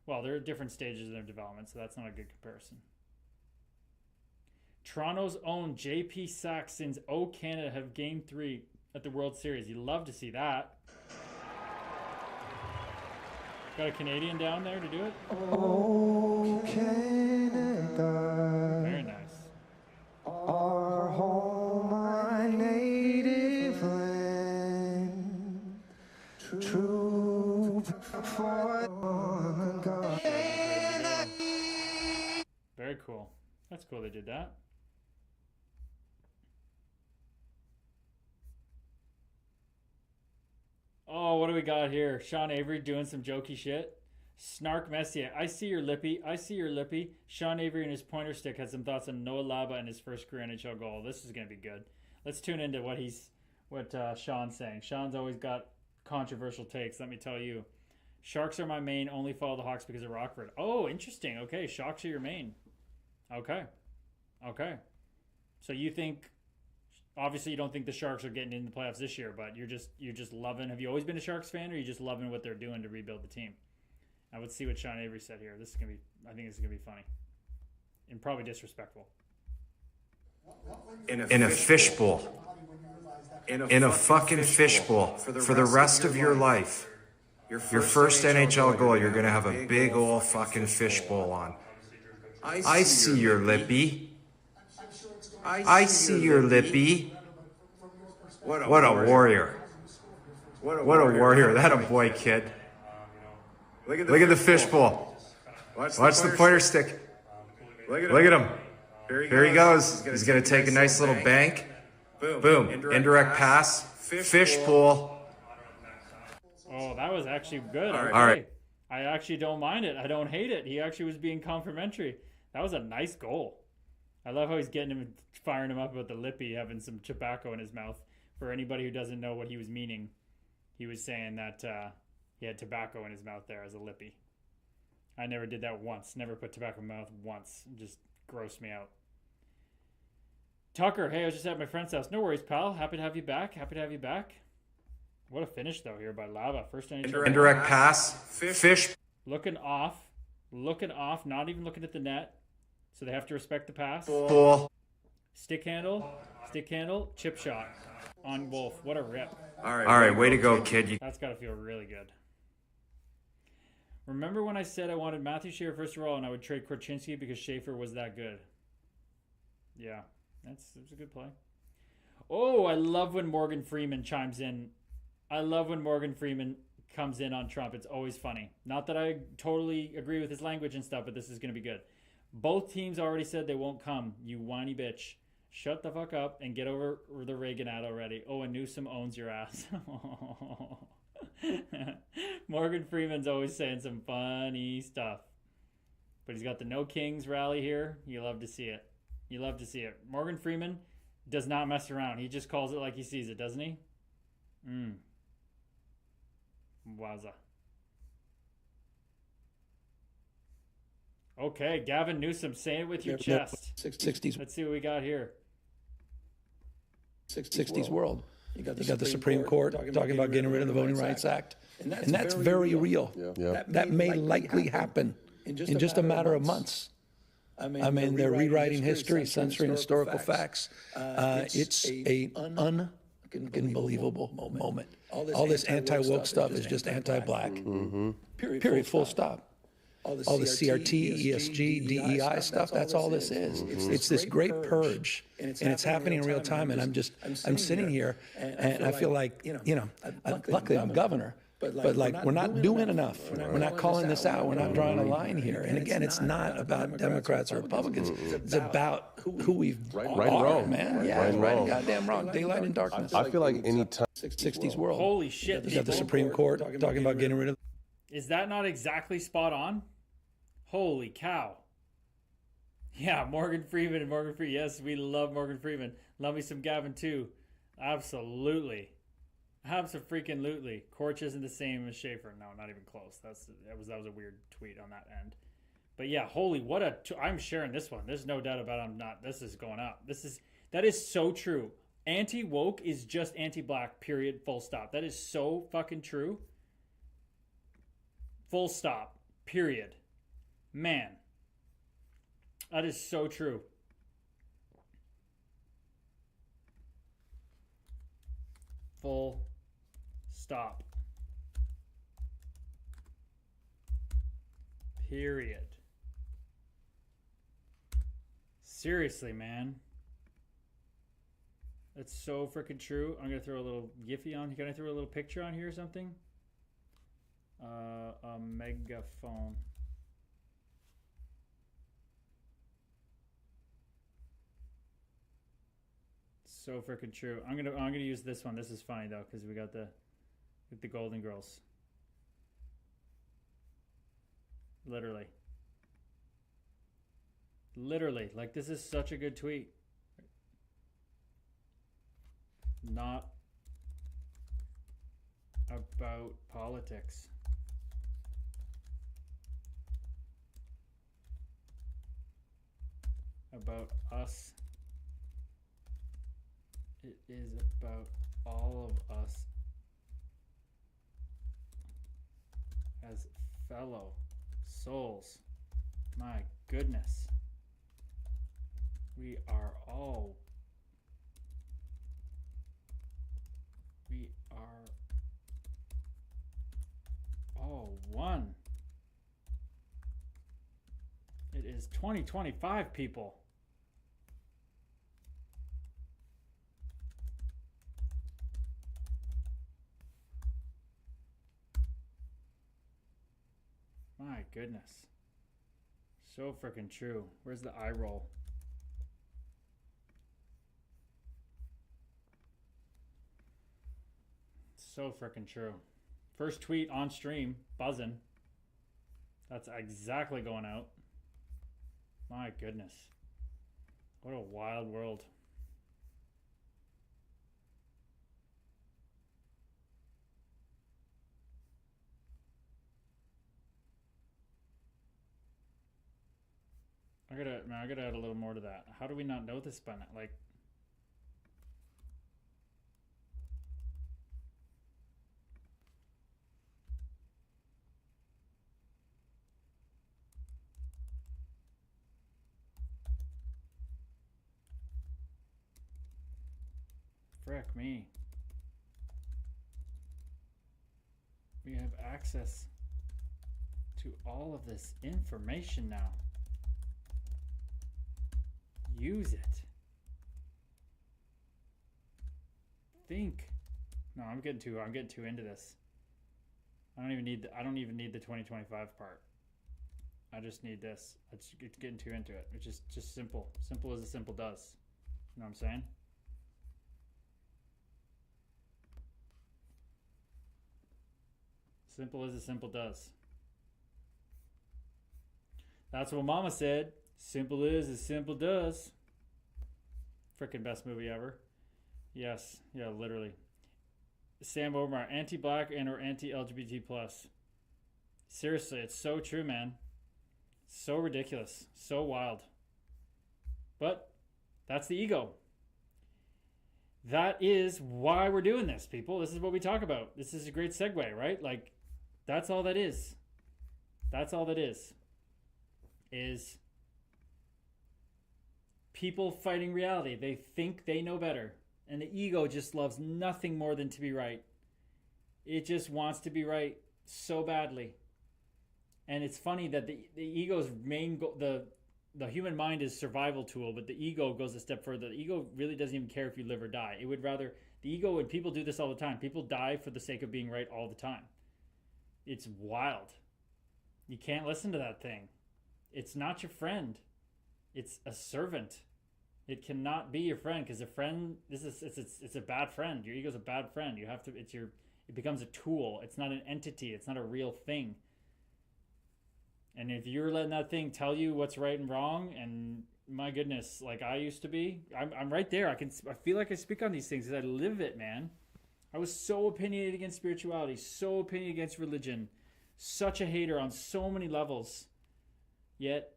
Well, they're at different stages of their development, so that's not a good comparison. Toronto's own JP Saxon's O Canada have Game 3 at the World Series. You'd love to see that. Got a Canadian down there to do it? Oh, Canada. Very nice. Our home, my native land. True for God. Very cool. That's cool they did that. Oh, what do we got here? Sean Avery doing some jokey shit. Snark Messier. I see your lippy. I see your lippy. Sean Avery and his pointer stick had some thoughts on Noah Laba and his first career NHL goal. This is going to be good. Let's tune into what Sean's saying. Sean's always got controversial takes, let me tell you. Sharks are my main. Only follow the Hawks because of Rockford. Oh, interesting. Okay, Sharks are your main. Okay. So you think... Obviously, you don't think the Sharks are getting in the playoffs this year, but you're just loving. Have you always been a Sharks fan, or are you just loving what they're doing to rebuild the team? I would see what Sean Avery said here. I think this is gonna be funny, and probably disrespectful. In a fishbowl. In a fucking fishbowl for the rest of your life. Your first NHL goal, you're gonna have a big old fucking fishbowl on. I see your lippy. I see your lippy. What a warrior. What a warrior. That a boy, kid. Look at the fishbowl. Watch the pointer stick. Look at him. Here he goes. He's going to take a nice little bank. Boom. Indirect pass. Fishbowl. Oh, that was actually good. All Okay. right. I actually don't mind it. I don't hate it. He actually was being complimentary. That was a nice goal. I love how he's getting him, firing him up about the lippy, having some tobacco in his mouth. For anybody who doesn't know what he was meaning, he was saying that he had tobacco in his mouth there as a lippy. I never did that once. Never put tobacco in my mouth once. It just grossed me out. Tucker, hey, I was just at my friend's house. No worries, pal. Happy to have you back. What a finish, though, here by Lava. First NHL. Indirect pass. Fish. Looking off, not even looking at the net. So they have to respect the pass. Bowl. Stick handle, chip shot on Wolf. What a rip. All right, way to go, kid. That's got to feel really good. Remember when I said I wanted Matthew Schaefer first of all and I would trade Korchinski because Schaefer was that good? Yeah, that was a good play. Oh, I love when Morgan Freeman chimes in. I love when Morgan Freeman comes in on Trump. It's always funny. Not that I totally agree with his language and stuff, but this is going to be good. Both teams already said they won't come, you whiny bitch. Shut the fuck up and get over the Reagan ad already. Oh, and Newsom owns your ass. Morgan Freeman's always saying some funny stuff. But he's got the No Kings rally here. You love to see it. Morgan Freeman does not mess around. He just calls it like he sees it, doesn't he? Wowza. Okay, Gavin Newsom, say it with your chest. 60s. Let's see what we got here. 60s world. You got the Supreme Court talking about getting rid of the Voting Rights Act. And that's very real. Yeah. That may likely happen in just a matter of months. I mean, they're rewriting history, censoring historical facts. It's an unbelievable moment. All this anti-woke stuff is just anti-black. Period, full stop. All the CRT, ESG, DEI stuff, that's all this is. It's this great purge, and it's happening in real time, and I'm sitting here, and I feel like, luckily I'm governor, but like we're not doing enough. We're not calling this out. We're not drawing a line here. And again, it's not about Democrats or Republicans. It's about who we've Right and wrong, man. Yeah, right and goddamn wrong. Daylight and darkness. I feel like any time 60s world. Holy shit. You got the Supreme Court talking about getting rid of. Is that not exactly spot on? Holy cow. Yeah, Morgan Freeman. Yes, we love Morgan Freeman. Love me some Gavin too. Absolutely. Abso-freaking-lutely. Korch isn't the same as Schaefer. No, not even close. That was a weird tweet on that end. But yeah, holy, I'm sharing this one. There's no doubt about it. I'm not. This is going up. That is so true. Anti-woke is just anti-black, period, full stop. That is so fucking true. Full stop, period. Man, that is so true. Full stop. Period. Seriously, man. That's so freaking true. I'm going to throw a little Giphy on. Can I throw a little picture on here or something? A megaphone. So freaking true. I'm gonna use this one. This is funny though because we got the Golden Girls. Literally, like this is such a good tweet. Not about politics. About us. It is about all of us as fellow souls. My goodness. We are all one. It is 2025, people. My goodness. So freaking true. Where's the eye roll? So freaking true. First tweet on stream, buzzing. That's exactly going out. My goodness. What a wild world. I gotta add a little more to that. How do we not know this by now? Like, frick me. We have access to all of this information now. Use it. Think. No, I'm getting too into this. I don't even need the 2025 part. I just need this. It's getting too into it. It's just simple. Simple as a simple does. You know what I'm saying? Simple as a simple does. That's what Mama said. Simple is as simple does. Frickin' best movie ever. Yes. Yeah, literally. Sam Omar, anti-black and or anti-LGBT plus. Seriously, it's so true, man. So ridiculous. So wild. But that's the ego. That is why we're doing this, people. This is what we talk about. This is a great segue, right? Like, that's all that is. That's all that is. Is people fighting reality. They think they know better. And the ego just loves nothing more than to be right. It just wants to be right so badly. And it's funny that the ego's main goal, the human mind is survival tool, but the ego goes a step further. The ego really doesn't even care if you live or die. It would rather, the ego, and people do this all the time. People die for the sake of being right all the time. It's wild. You can't listen to that thing. It's not your friend. It's a servant. It cannot be your friend, because a friend, it's a bad friend. Your ego's a bad friend. You have to, it becomes a tool. It's not an entity. It's not a real thing. And if you're letting that thing tell you what's right and wrong, and my goodness, like I used to be, I'm right there. I feel like I speak on these things because I live it, man. I was so opinionated against spirituality, so opinionated against religion, such a hater on so many levels. Yet,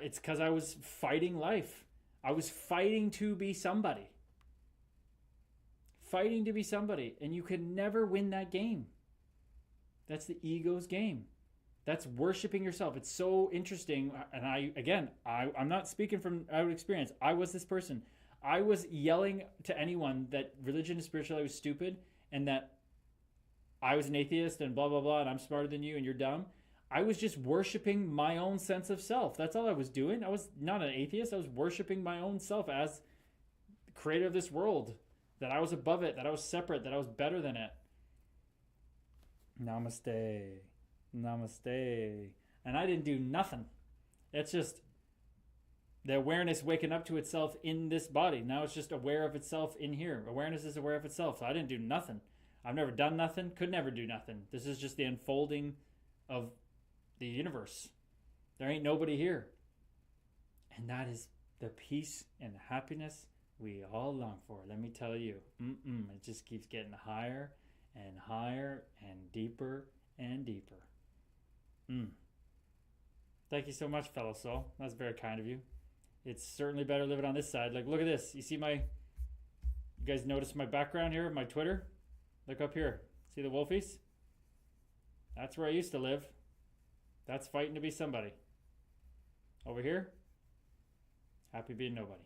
it's because I was fighting life. I was fighting to be somebody. Fighting to be somebody. And you can never win that game. That's the ego's game. That's worshiping yourself. It's so interesting. And I'm not speaking from out of experience. I was this person. I was yelling to anyone that religion and spirituality was stupid and that I was an atheist and blah, blah, blah, and I'm smarter than you and you're dumb. I was just worshiping my own sense of self. That's all I was doing. I was not an atheist. I was worshiping my own self as the creator of this world, that I was above it, that I was separate, that I was better than it. Namaste. Namaste. And I didn't do nothing. It's just the awareness waking up to itself in this body. Now it's just aware of itself in here. Awareness is aware of itself. So I didn't do nothing. I've never done nothing, could never do nothing. This is just the unfolding of the universe. There ain't nobody here. And that is the peace and the happiness we all long for. Let me tell you. It just keeps getting higher and higher and deeper and deeper. Thank you so much, fellow soul. That's very kind of you. It's certainly better living on this side. Like, look at this. You see you guys notice my background here, my Twitter? Look up here. See the wolfies? That's where I used to live. That's fighting to be somebody. Over here, happy being nobody.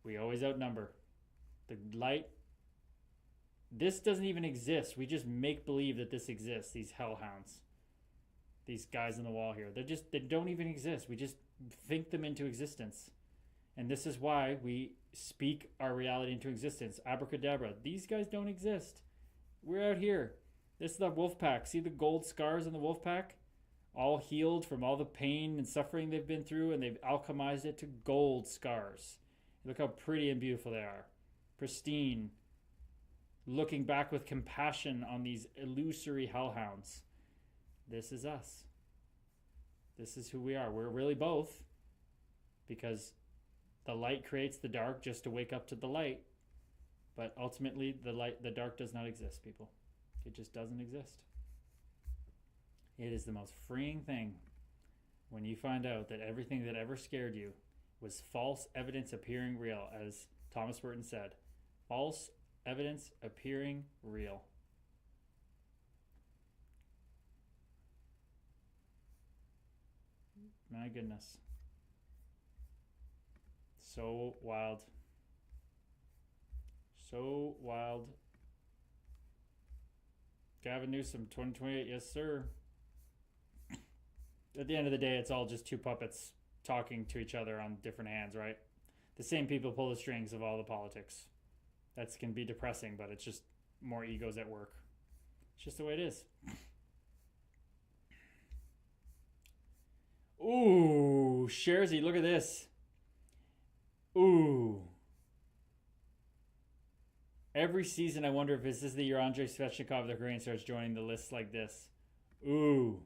We always outnumber. The light, this doesn't even exist. We just make believe that this exists, these hellhounds. These guys on the wall here. They don't even exist. We just think them into existence. And this is why we speak our reality into existence. Abracadabra. These guys don't exist. We're out here. This is the wolf pack. See the gold scars in the wolf pack? All healed from all the pain and suffering they've been through, and they've alchemized it to gold scars. Look how pretty and beautiful they are. Pristine. Looking back with compassion on these illusory hellhounds. This is us. This is who we are. We're really both, because the light creates the dark just to wake up to the light. But ultimately, the dark does not exist, people. It just doesn't exist. It is the most freeing thing when you find out that everything that ever scared you was false evidence appearing real, as Thomas Burton said. False evidence appearing real. My goodness. So wild. So wild. Gavin Newsom, 2028, yes sir. At the end of the day, it's all just two puppets talking to each other on different hands, right? The same people pull the strings of all the politics. That can be depressing, but it's just more egos at work. It's just the way it is. Ooh, Sharzy, look at this. Ooh. Every season, I wonder if this is the year Andrei Svechnikov of the Korean starts joining the lists like this. Ooh.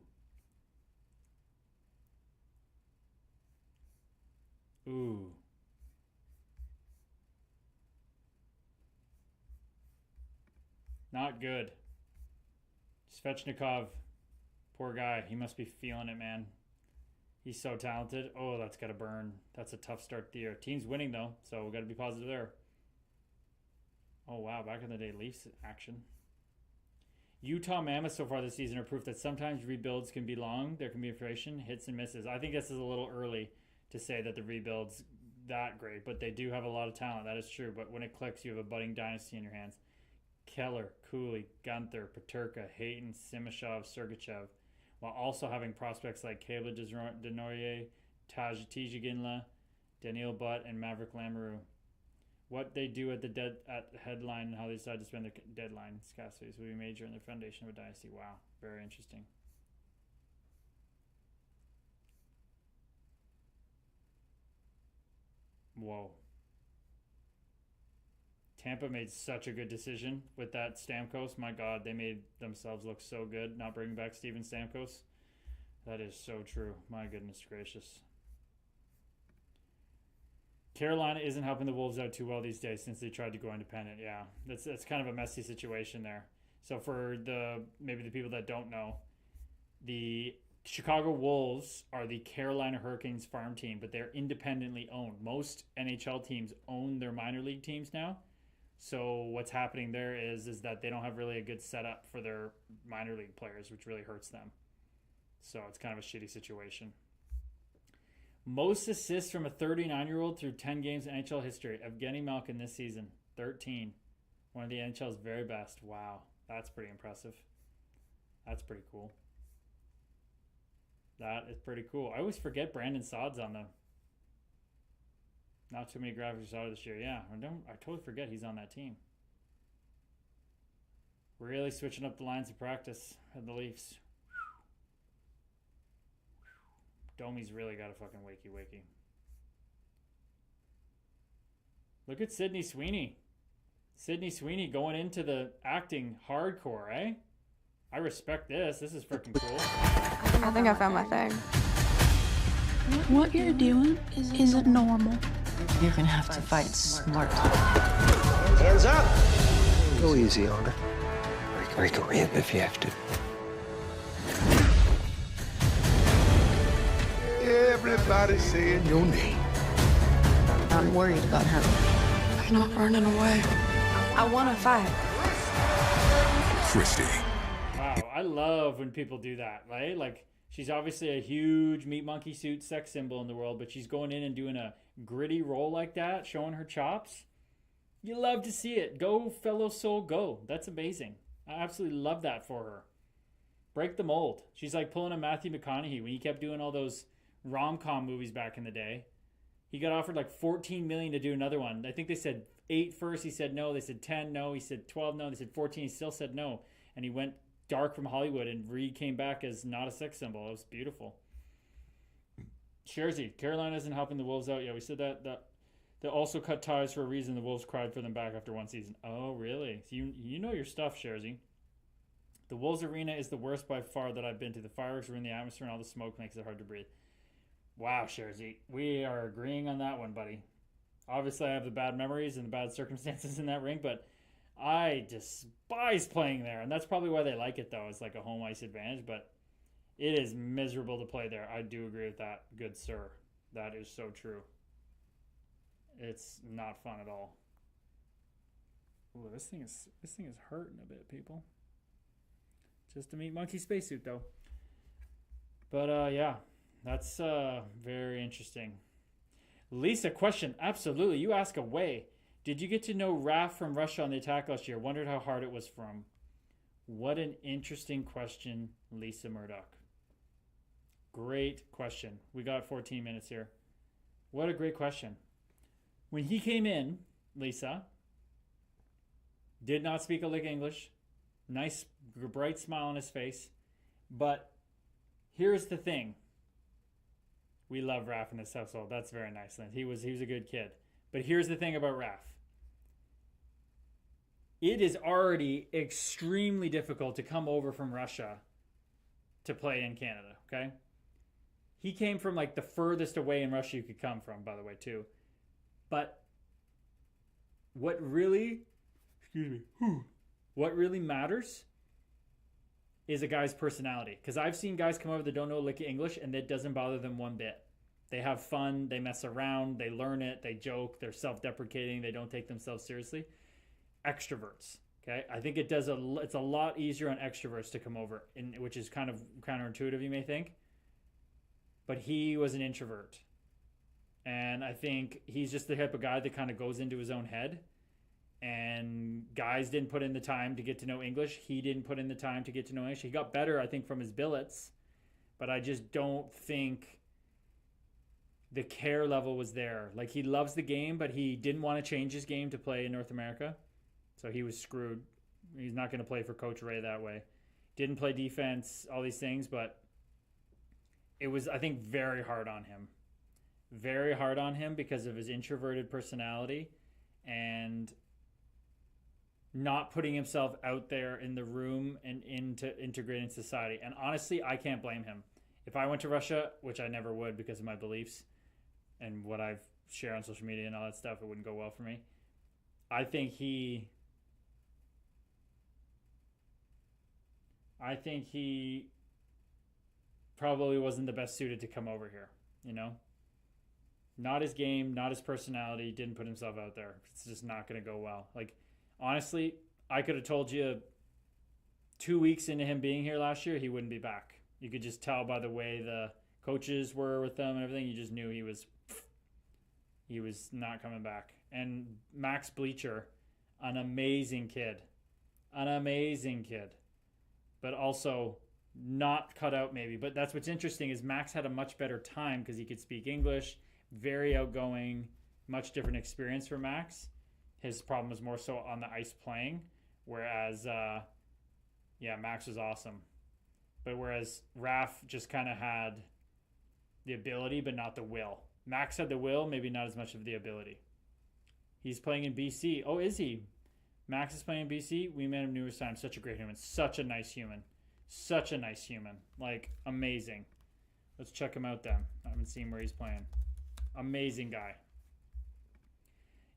Ooh. Not good. Svechnikov, poor guy. He must be feeling it, man. He's so talented. Oh, that's got to burn. That's a tough start to the year. Team's winning, though, so we got to be positive there. Oh, wow. Back in the day, Leafs action. Utah Mammoths so far this season are proof that sometimes rebuilds can be long. There can be inflation, hits and misses. I think this is a little early to say that the rebuild's that great, but they do have a lot of talent. That is true. But when it clicks, you have a budding dynasty in your hands. Keller, Cooley, Gunther, Peterka, Hayton, Simashov, Sergachev, while also having prospects like Caleb Denoyer, Tijiginla, Daniel Butt, and Maverick Lamoureux. What they do at the headline and how they decide to spend their deadline scarcities will be major in the foundation of a dynasty. Wow, very interesting. Whoa. Tampa made such a good decision with that Stamkos. My God, they made themselves look so good not bringing back Steven Stamkos. That is so true. My goodness gracious. Carolina isn't helping the Wolves out too well these days since they tried to go independent. Yeah, that's kind of a messy situation there. So for maybe the people that don't know, the Chicago Wolves are the Carolina Hurricanes farm team, but they're independently owned. Most NHL teams own their minor league teams now. So what's happening there is that they don't have really a good setup for their minor league players, which really hurts them. So it's kind of a shitty situation. Most assists from a 39-year-old through 10 games in NHL history. Evgeny Malkin this season, 13. One of the NHL's very best. Wow, that's pretty impressive. That's pretty cool. That is pretty cool. I always forget Brandon Saad's on them. Not too many graphics out this year. Yeah, I totally forget he's on that team. Really switching up the lines of practice at the Leafs. Domi's really got a fucking wakey. Look at Sydney Sweeney. Sydney Sweeney going into the acting hardcore, eh? I respect this. This is freaking cool. I think I found my thing. What you're doing isn't normal. You're gonna have to fight smart. Hands up! Go easy on her. Break a rib if you have to. Everybody's saying your name. I'm worried about her. I'm not running away. I want to fight. Christy. Wow, I love when people do that, right? Like, she's obviously a huge meat monkey suit sex symbol in the world, but she's going in and doing a gritty role like that, showing her chops. You love to see it. Go, fellow soul, go. That's amazing. I absolutely love that for her. Break the mold. She's like pulling a Matthew McConaughey when he kept doing all those rom-com movies back in the day. He got offered like $14 million to do another one. I think they said 8 first. He said no. They said 10 no. He said 12 no. They said 14. He still said no. And he went dark from Hollywood, and Reed came back as not a sex symbol. It was beautiful. Shersey, Carolina isn't helping the Wolves out. Yeah, we said that they also cut ties for a reason. The Wolves cried for them back after one season. Oh, really? So you know your stuff, Shersey. The Wolves arena is the worst by far that I've been to. The fireworks ruin the atmosphere, and all the smoke makes it hard to breathe. Wow, Shersey, we are agreeing on that one, buddy. Obviously, I have the bad memories and the bad circumstances in that ring, but I despise playing there, and that's probably why they like it, though. It's like a home ice advantage, but it is miserable to play there. I do agree with that, good sir. That is so true. It's not fun at all. Ooh, this thing is hurting a bit, people. Just to meet Monkey Spacesuit, though. But yeah, that's very interesting. Lisa, question. Absolutely. You ask away. Did you get to know Raf from Russia on the attack last year? Wondered how hard it was for him. What an interesting question, Lisa Murdoch. Great question. We got 14 minutes here. What a great question. When he came in, Lisa, did not speak a lick of English. Nice, bright smile on his face. But here's the thing. We love Raf in this household. That's very nice, Lynn. He was a good kid. But here's the thing about Raf. It is already extremely difficult to come over from Russia to play in Canada, okay? He came from like the furthest away in Russia you could come from, by the way, too. But what really matters is a guy's personality. Because I've seen guys come over that don't know a lick of English, and that doesn't bother them one bit. They have fun, they mess around, they learn it, they joke, they're self-deprecating, they don't take themselves seriously. Extroverts, okay? I think it's a lot easier on extroverts to come over, which is kind of counterintuitive, you may think. But he was an introvert. And I think he's just the type of guy that kind of goes into his own head. And guys didn't put in the time to get to know English. He didn't put in the time to get to know English. He got better, I think, from his billets. But I just don't think the care level was there. Like, he loves the game, but he didn't want to change his game to play in North America. So he was screwed. He's not going to play for Coach Ray that way. Didn't play defense, all these things, but it was, I think, very hard on him. Very hard on him because of his introverted personality and not putting himself out there in the room and into integrating society. And honestly, I can't blame him. If I went to Russia, which I never would because of my beliefs and what I've shared on social media and all that stuff, it wouldn't go well for me. I think he probably wasn't the best suited to come over here, you know? Not his game, not his personality, didn't put himself out there. It's just not going to go well. Like, honestly, I could have told you 2 weeks into him being here last year, he wouldn't be back. You could just tell by the way the coaches were with them and everything. You just knew he was not coming back. And Max Bleacher, an amazing kid. But also not cut out maybe. But that's what's interesting is Max had a much better time because he could speak English. Very outgoing, much different experience for Max. His problem was more so on the ice playing, whereas, Max was awesome. But whereas Raf just kind of had the ability, but not the will. Max had the will, maybe not as much of the ability. He's playing in BC. Oh, is he? Max is playing in BC. We met him numerous times. Such a great human. Such a nice human. Like, amazing. Let's check him out then. I haven't seen where he's playing. Amazing guy.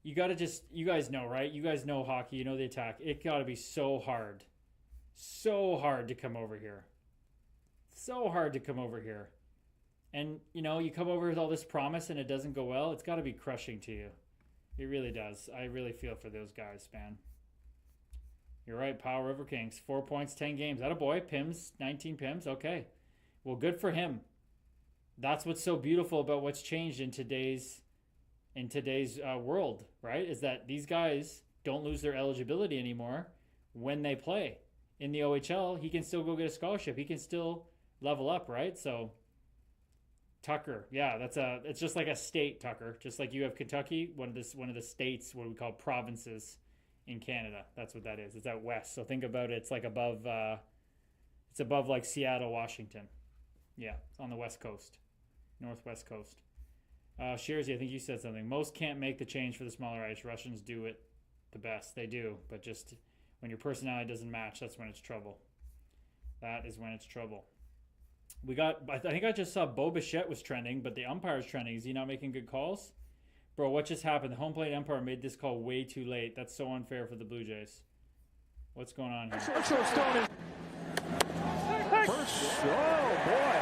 You guys know, right? You guys know hockey. You know the attack. It got to be so hard to come over here. And, you come over with all this promise and it doesn't go well. It's got to be crushing to you. It really does. I really feel for those guys, man. You're right, Powell River Kings. 4 points, 10 games. Attaboy. Pims, 19 Pims. Okay. Well, good for him. That's what's so beautiful about what's changed in today's world, right? Is that these guys don't lose their eligibility anymore when they play. In the OHL, he can still go get a scholarship. He can still level up, right? So Tucker, yeah, it's just like a state, Tucker. Just like you have Kentucky, one of the states, what we call provinces in Canada. That's what that is. It's out west. So think about it. It's like above It's above like Seattle, Washington. Yeah, it's on the West Coast, Northwest Coast. Shearsy, I think you said something. Most can't make the change for the smaller ice. Russians do it the best. They do, but just when your personality doesn't match, that's when it's trouble. That is when it's trouble. I think I just saw Bo Bichette was trending, but the umpire's trending. Is he not making good calls? Bro, what just happened? The home plate umpire made this call way too late. That's so unfair for the Blue Jays. What's going on here? First, oh boy.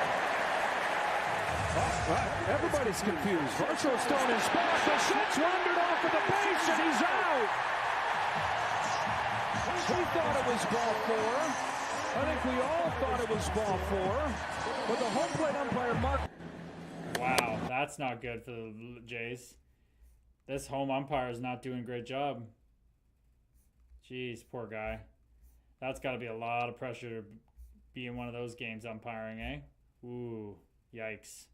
Everybody's confused. Virtual Stone is spot. Bichette's wandered off of the base and he's out. We thought it was ball 4. I think we all thought it was ball 4. But the home plate umpire marked. Wow, that's not good for the Jays. This home umpire is not doing a great job. Jeez, poor guy. That's got to be a lot of pressure to be in one of those games umpiring, eh? Ooh, yikes.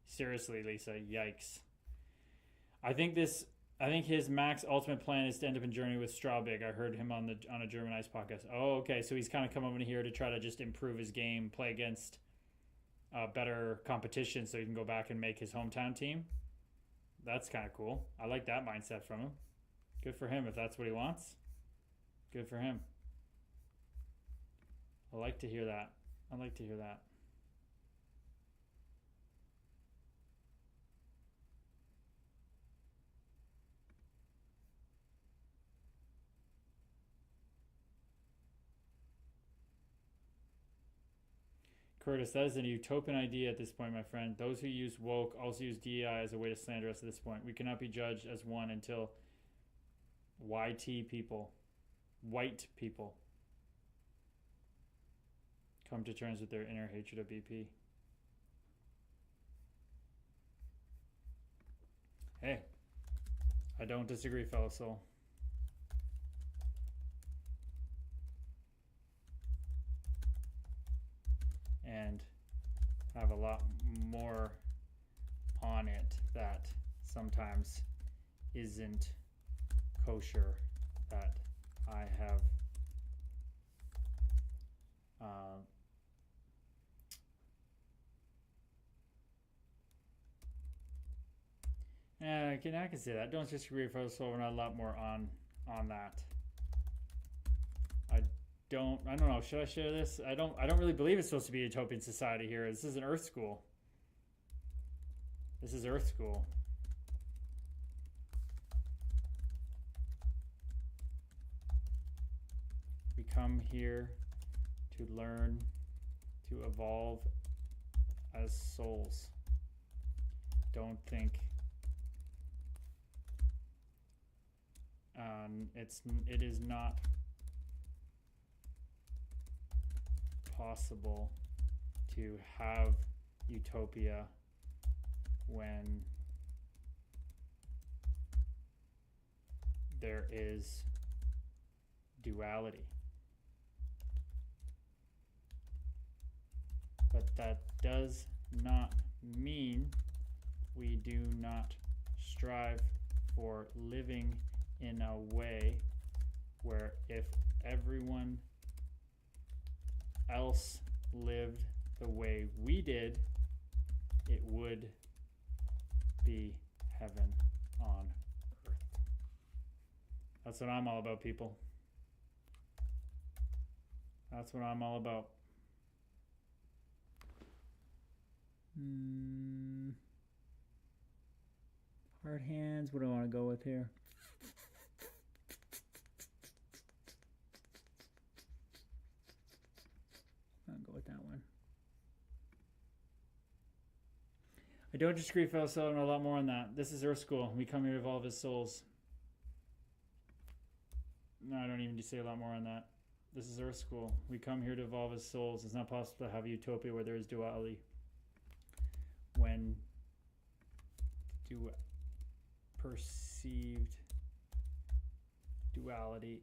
Seriously, Lisa, yikes. I think his max ultimate plan is to end up in Germany with Straubig. I heard him on a German Ice podcast. Oh, okay, so he's kind of come over here to try to just improve his game, play against better competition so he can go back and make his hometown team. That's kind of cool. I like that mindset from him. Good for him if that's what he wants. Good for him. I like to hear that. I like to hear that. Curtis, that is a utopian idea at this point, my friend. Those who use woke also use DEI as a way to slander us at this point. We cannot be judged as one until white people come to terms with their inner hatred of BP. Hey, I don't disagree, fellow soul. And have a lot more on it that sometimes isn't kosher that I have I can say that. Don't disagree with us, so we're not a lot more on that. I don't know. Should I share this? I don't really believe it's supposed to be a utopian society here. This is an Earth school. This is Earth school. We come here to learn, to evolve as souls. Don't think it is not possible to have utopia when there is duality. But that does not mean we do not strive for living in a way where if everyone else lived the way we did, it would be heaven on earth. That's what I'm all about, people. That's what I'm all about. Hard hands. What do I want to go with here? I'll go with that one. I don't disagree, fellow soul, and a lot more on that. This is Earth School. We come here to evolve as souls. No, I don't even need to say a lot more on that. This is Earth School. We come here to evolve as souls. It's not possible to have a utopia where there is duality. When perceived duality.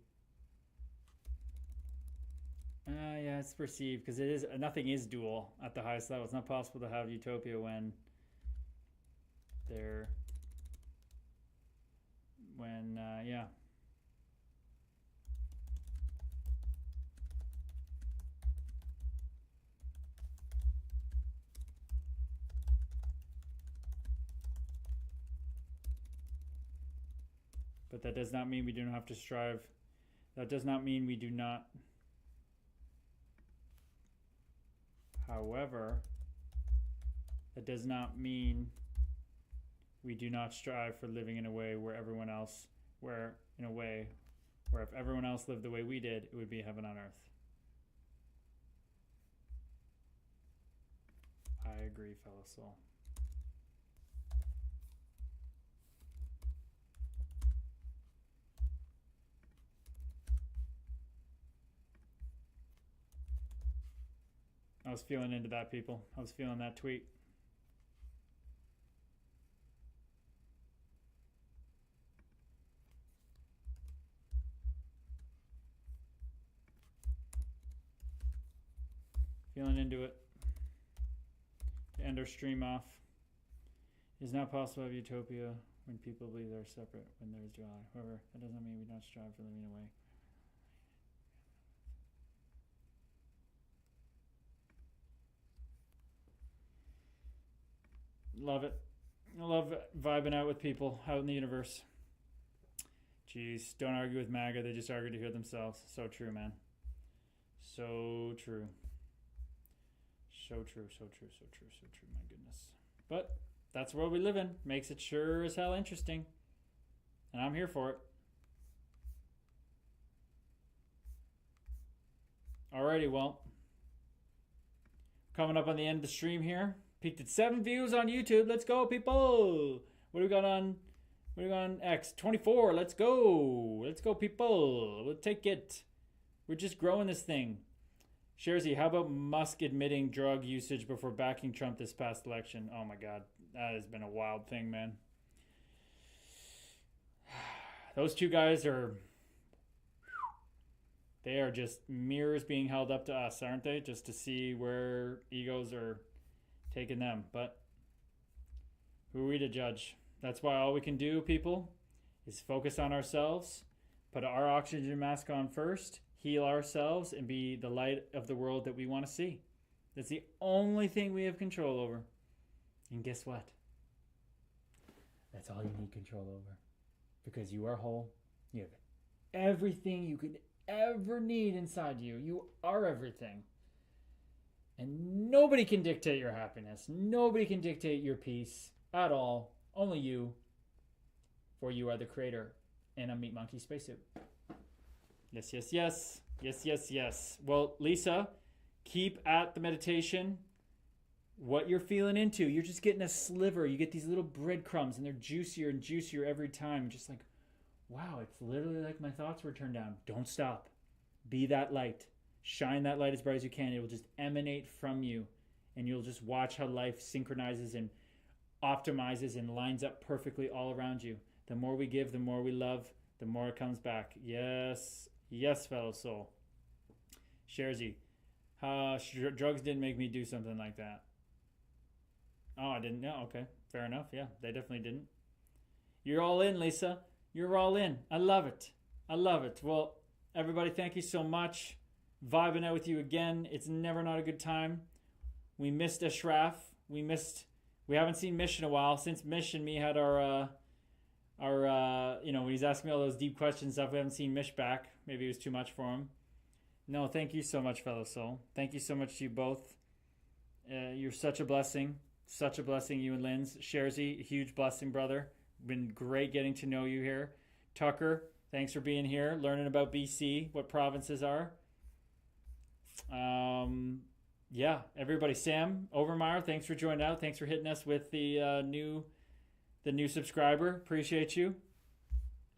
Yeah, it's perceived because it is nothing is dual at the highest level. It's not possible to have utopia when yeah. but that does not mean we do not have to strive. That does not mean we do not. However, that does not mean we do not strive for living in a way where everyone else, where if everyone else lived the way we did, it would be heaven on earth. I agree, fellow soul. I was feeling into that, people. I was feeling that tweet. Feeling into it. To end our stream off. It is not possible to have utopia when people believe they're separate, when there is duality. However, that doesn't mean we don't strive for living away. Love it. I love vibing out with people out in the universe. Jeez, don't argue with MAGA. They just argue to hear themselves. So true, man. So true. So true, so true, so true, so true. My goodness. But that's the world we live in. Makes it sure as hell interesting. And I'm here for it. Alrighty, well. Coming up on the end of the stream here. Peaked at 7 views on YouTube. Let's go, people. What do we got on X? 24. Let's go. Let's go, people. We'll take it. We're just growing this thing. Sherzy, how about Musk admitting drug usage before backing Trump this past election? Oh my God. That has been a wild thing, man. Those two guys they are just mirrors being held up to us, aren't they? Just to see where egos are taking them. But who are we to judge? That's why all we can do, people, is focus on ourselves, put our oxygen mask on first, heal ourselves, and be the light of the world that we want to see. That's the only thing we have control over. And guess what? That's all you need control over. Because you are whole. You have everything you could ever need inside you. You are everything. And nobody can dictate your happiness. Nobody can dictate your peace at all. Only you. For you are the creator in a meat monkey spacesuit. Yes, yes, yes. Yes, yes, yes. Well, Lisa, keep at the meditation. What you're feeling into, you're just getting a sliver. You get these little breadcrumbs and they're juicier and juicier every time. Just like, wow, it's literally like my thoughts were turned down. Don't stop. Be that light. Shine that light as bright as you can. It will just emanate from you. And you'll just watch how life synchronizes and optimizes and lines up perfectly all around you. The more we give, the more we love, the more it comes back. Yes. Yes, fellow soul. Sherzy. Drugs didn't make me do something like that. Oh, I didn't know. Okay. Fair enough. Yeah, they definitely didn't. You're all in, Lisa. You're all in. I love it. I love it. Well, everybody, thank you so much. Vibing out with you again. It's never not a good time. We missed Ashraf. We haven't seen Mish in a while. Since Mish and me had our when he's asking me all those deep questions stuff, we haven't seen Mish back. Maybe it was too much for him. No, thank you so much, fellow soul. Thank you so much to you both. You're such a blessing. Such a blessing, you and Linz. Sherzy, huge blessing, brother. Been great getting to know you here. Tucker, thanks for being here, learning about BC, what provinces are. Yeah, everybody. Sam Overmeyer, thanks for joining out. Thanks for hitting us with the new subscriber. Appreciate you.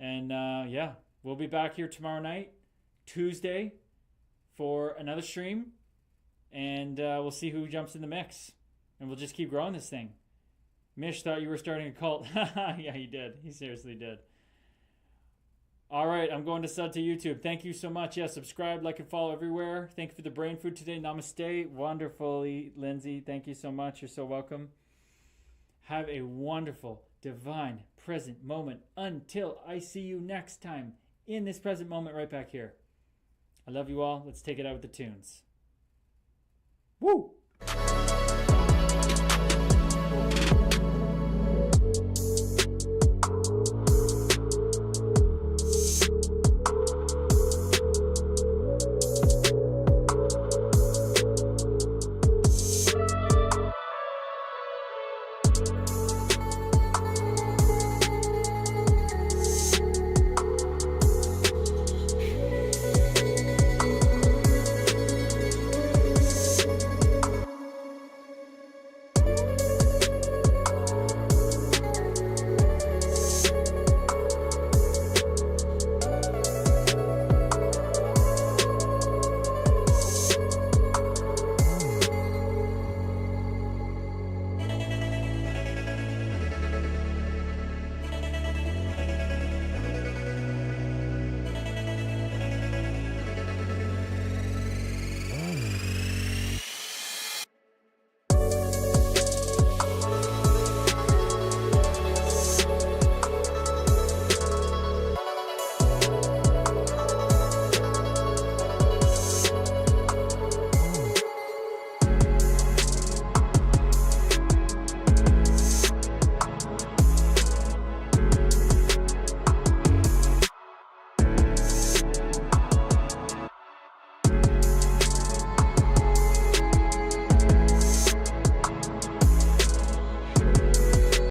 And yeah, we'll be back here tomorrow night, Tuesday, for another stream. And we'll see who jumps in the mix. And we'll just keep growing this thing. Mish thought you were starting a cult. Yeah, he did. He seriously did. All right, I'm going to sub to YouTube. Thank you so much. Yeah, subscribe, like, and follow everywhere. Thank you for the brain food today. Namaste. Wonderfully, Lindsay. Thank you so much. You're so welcome. Have a wonderful, divine, present moment until I see you next time in this present moment right back here. I love you all. Let's take it out with the tunes. Woo!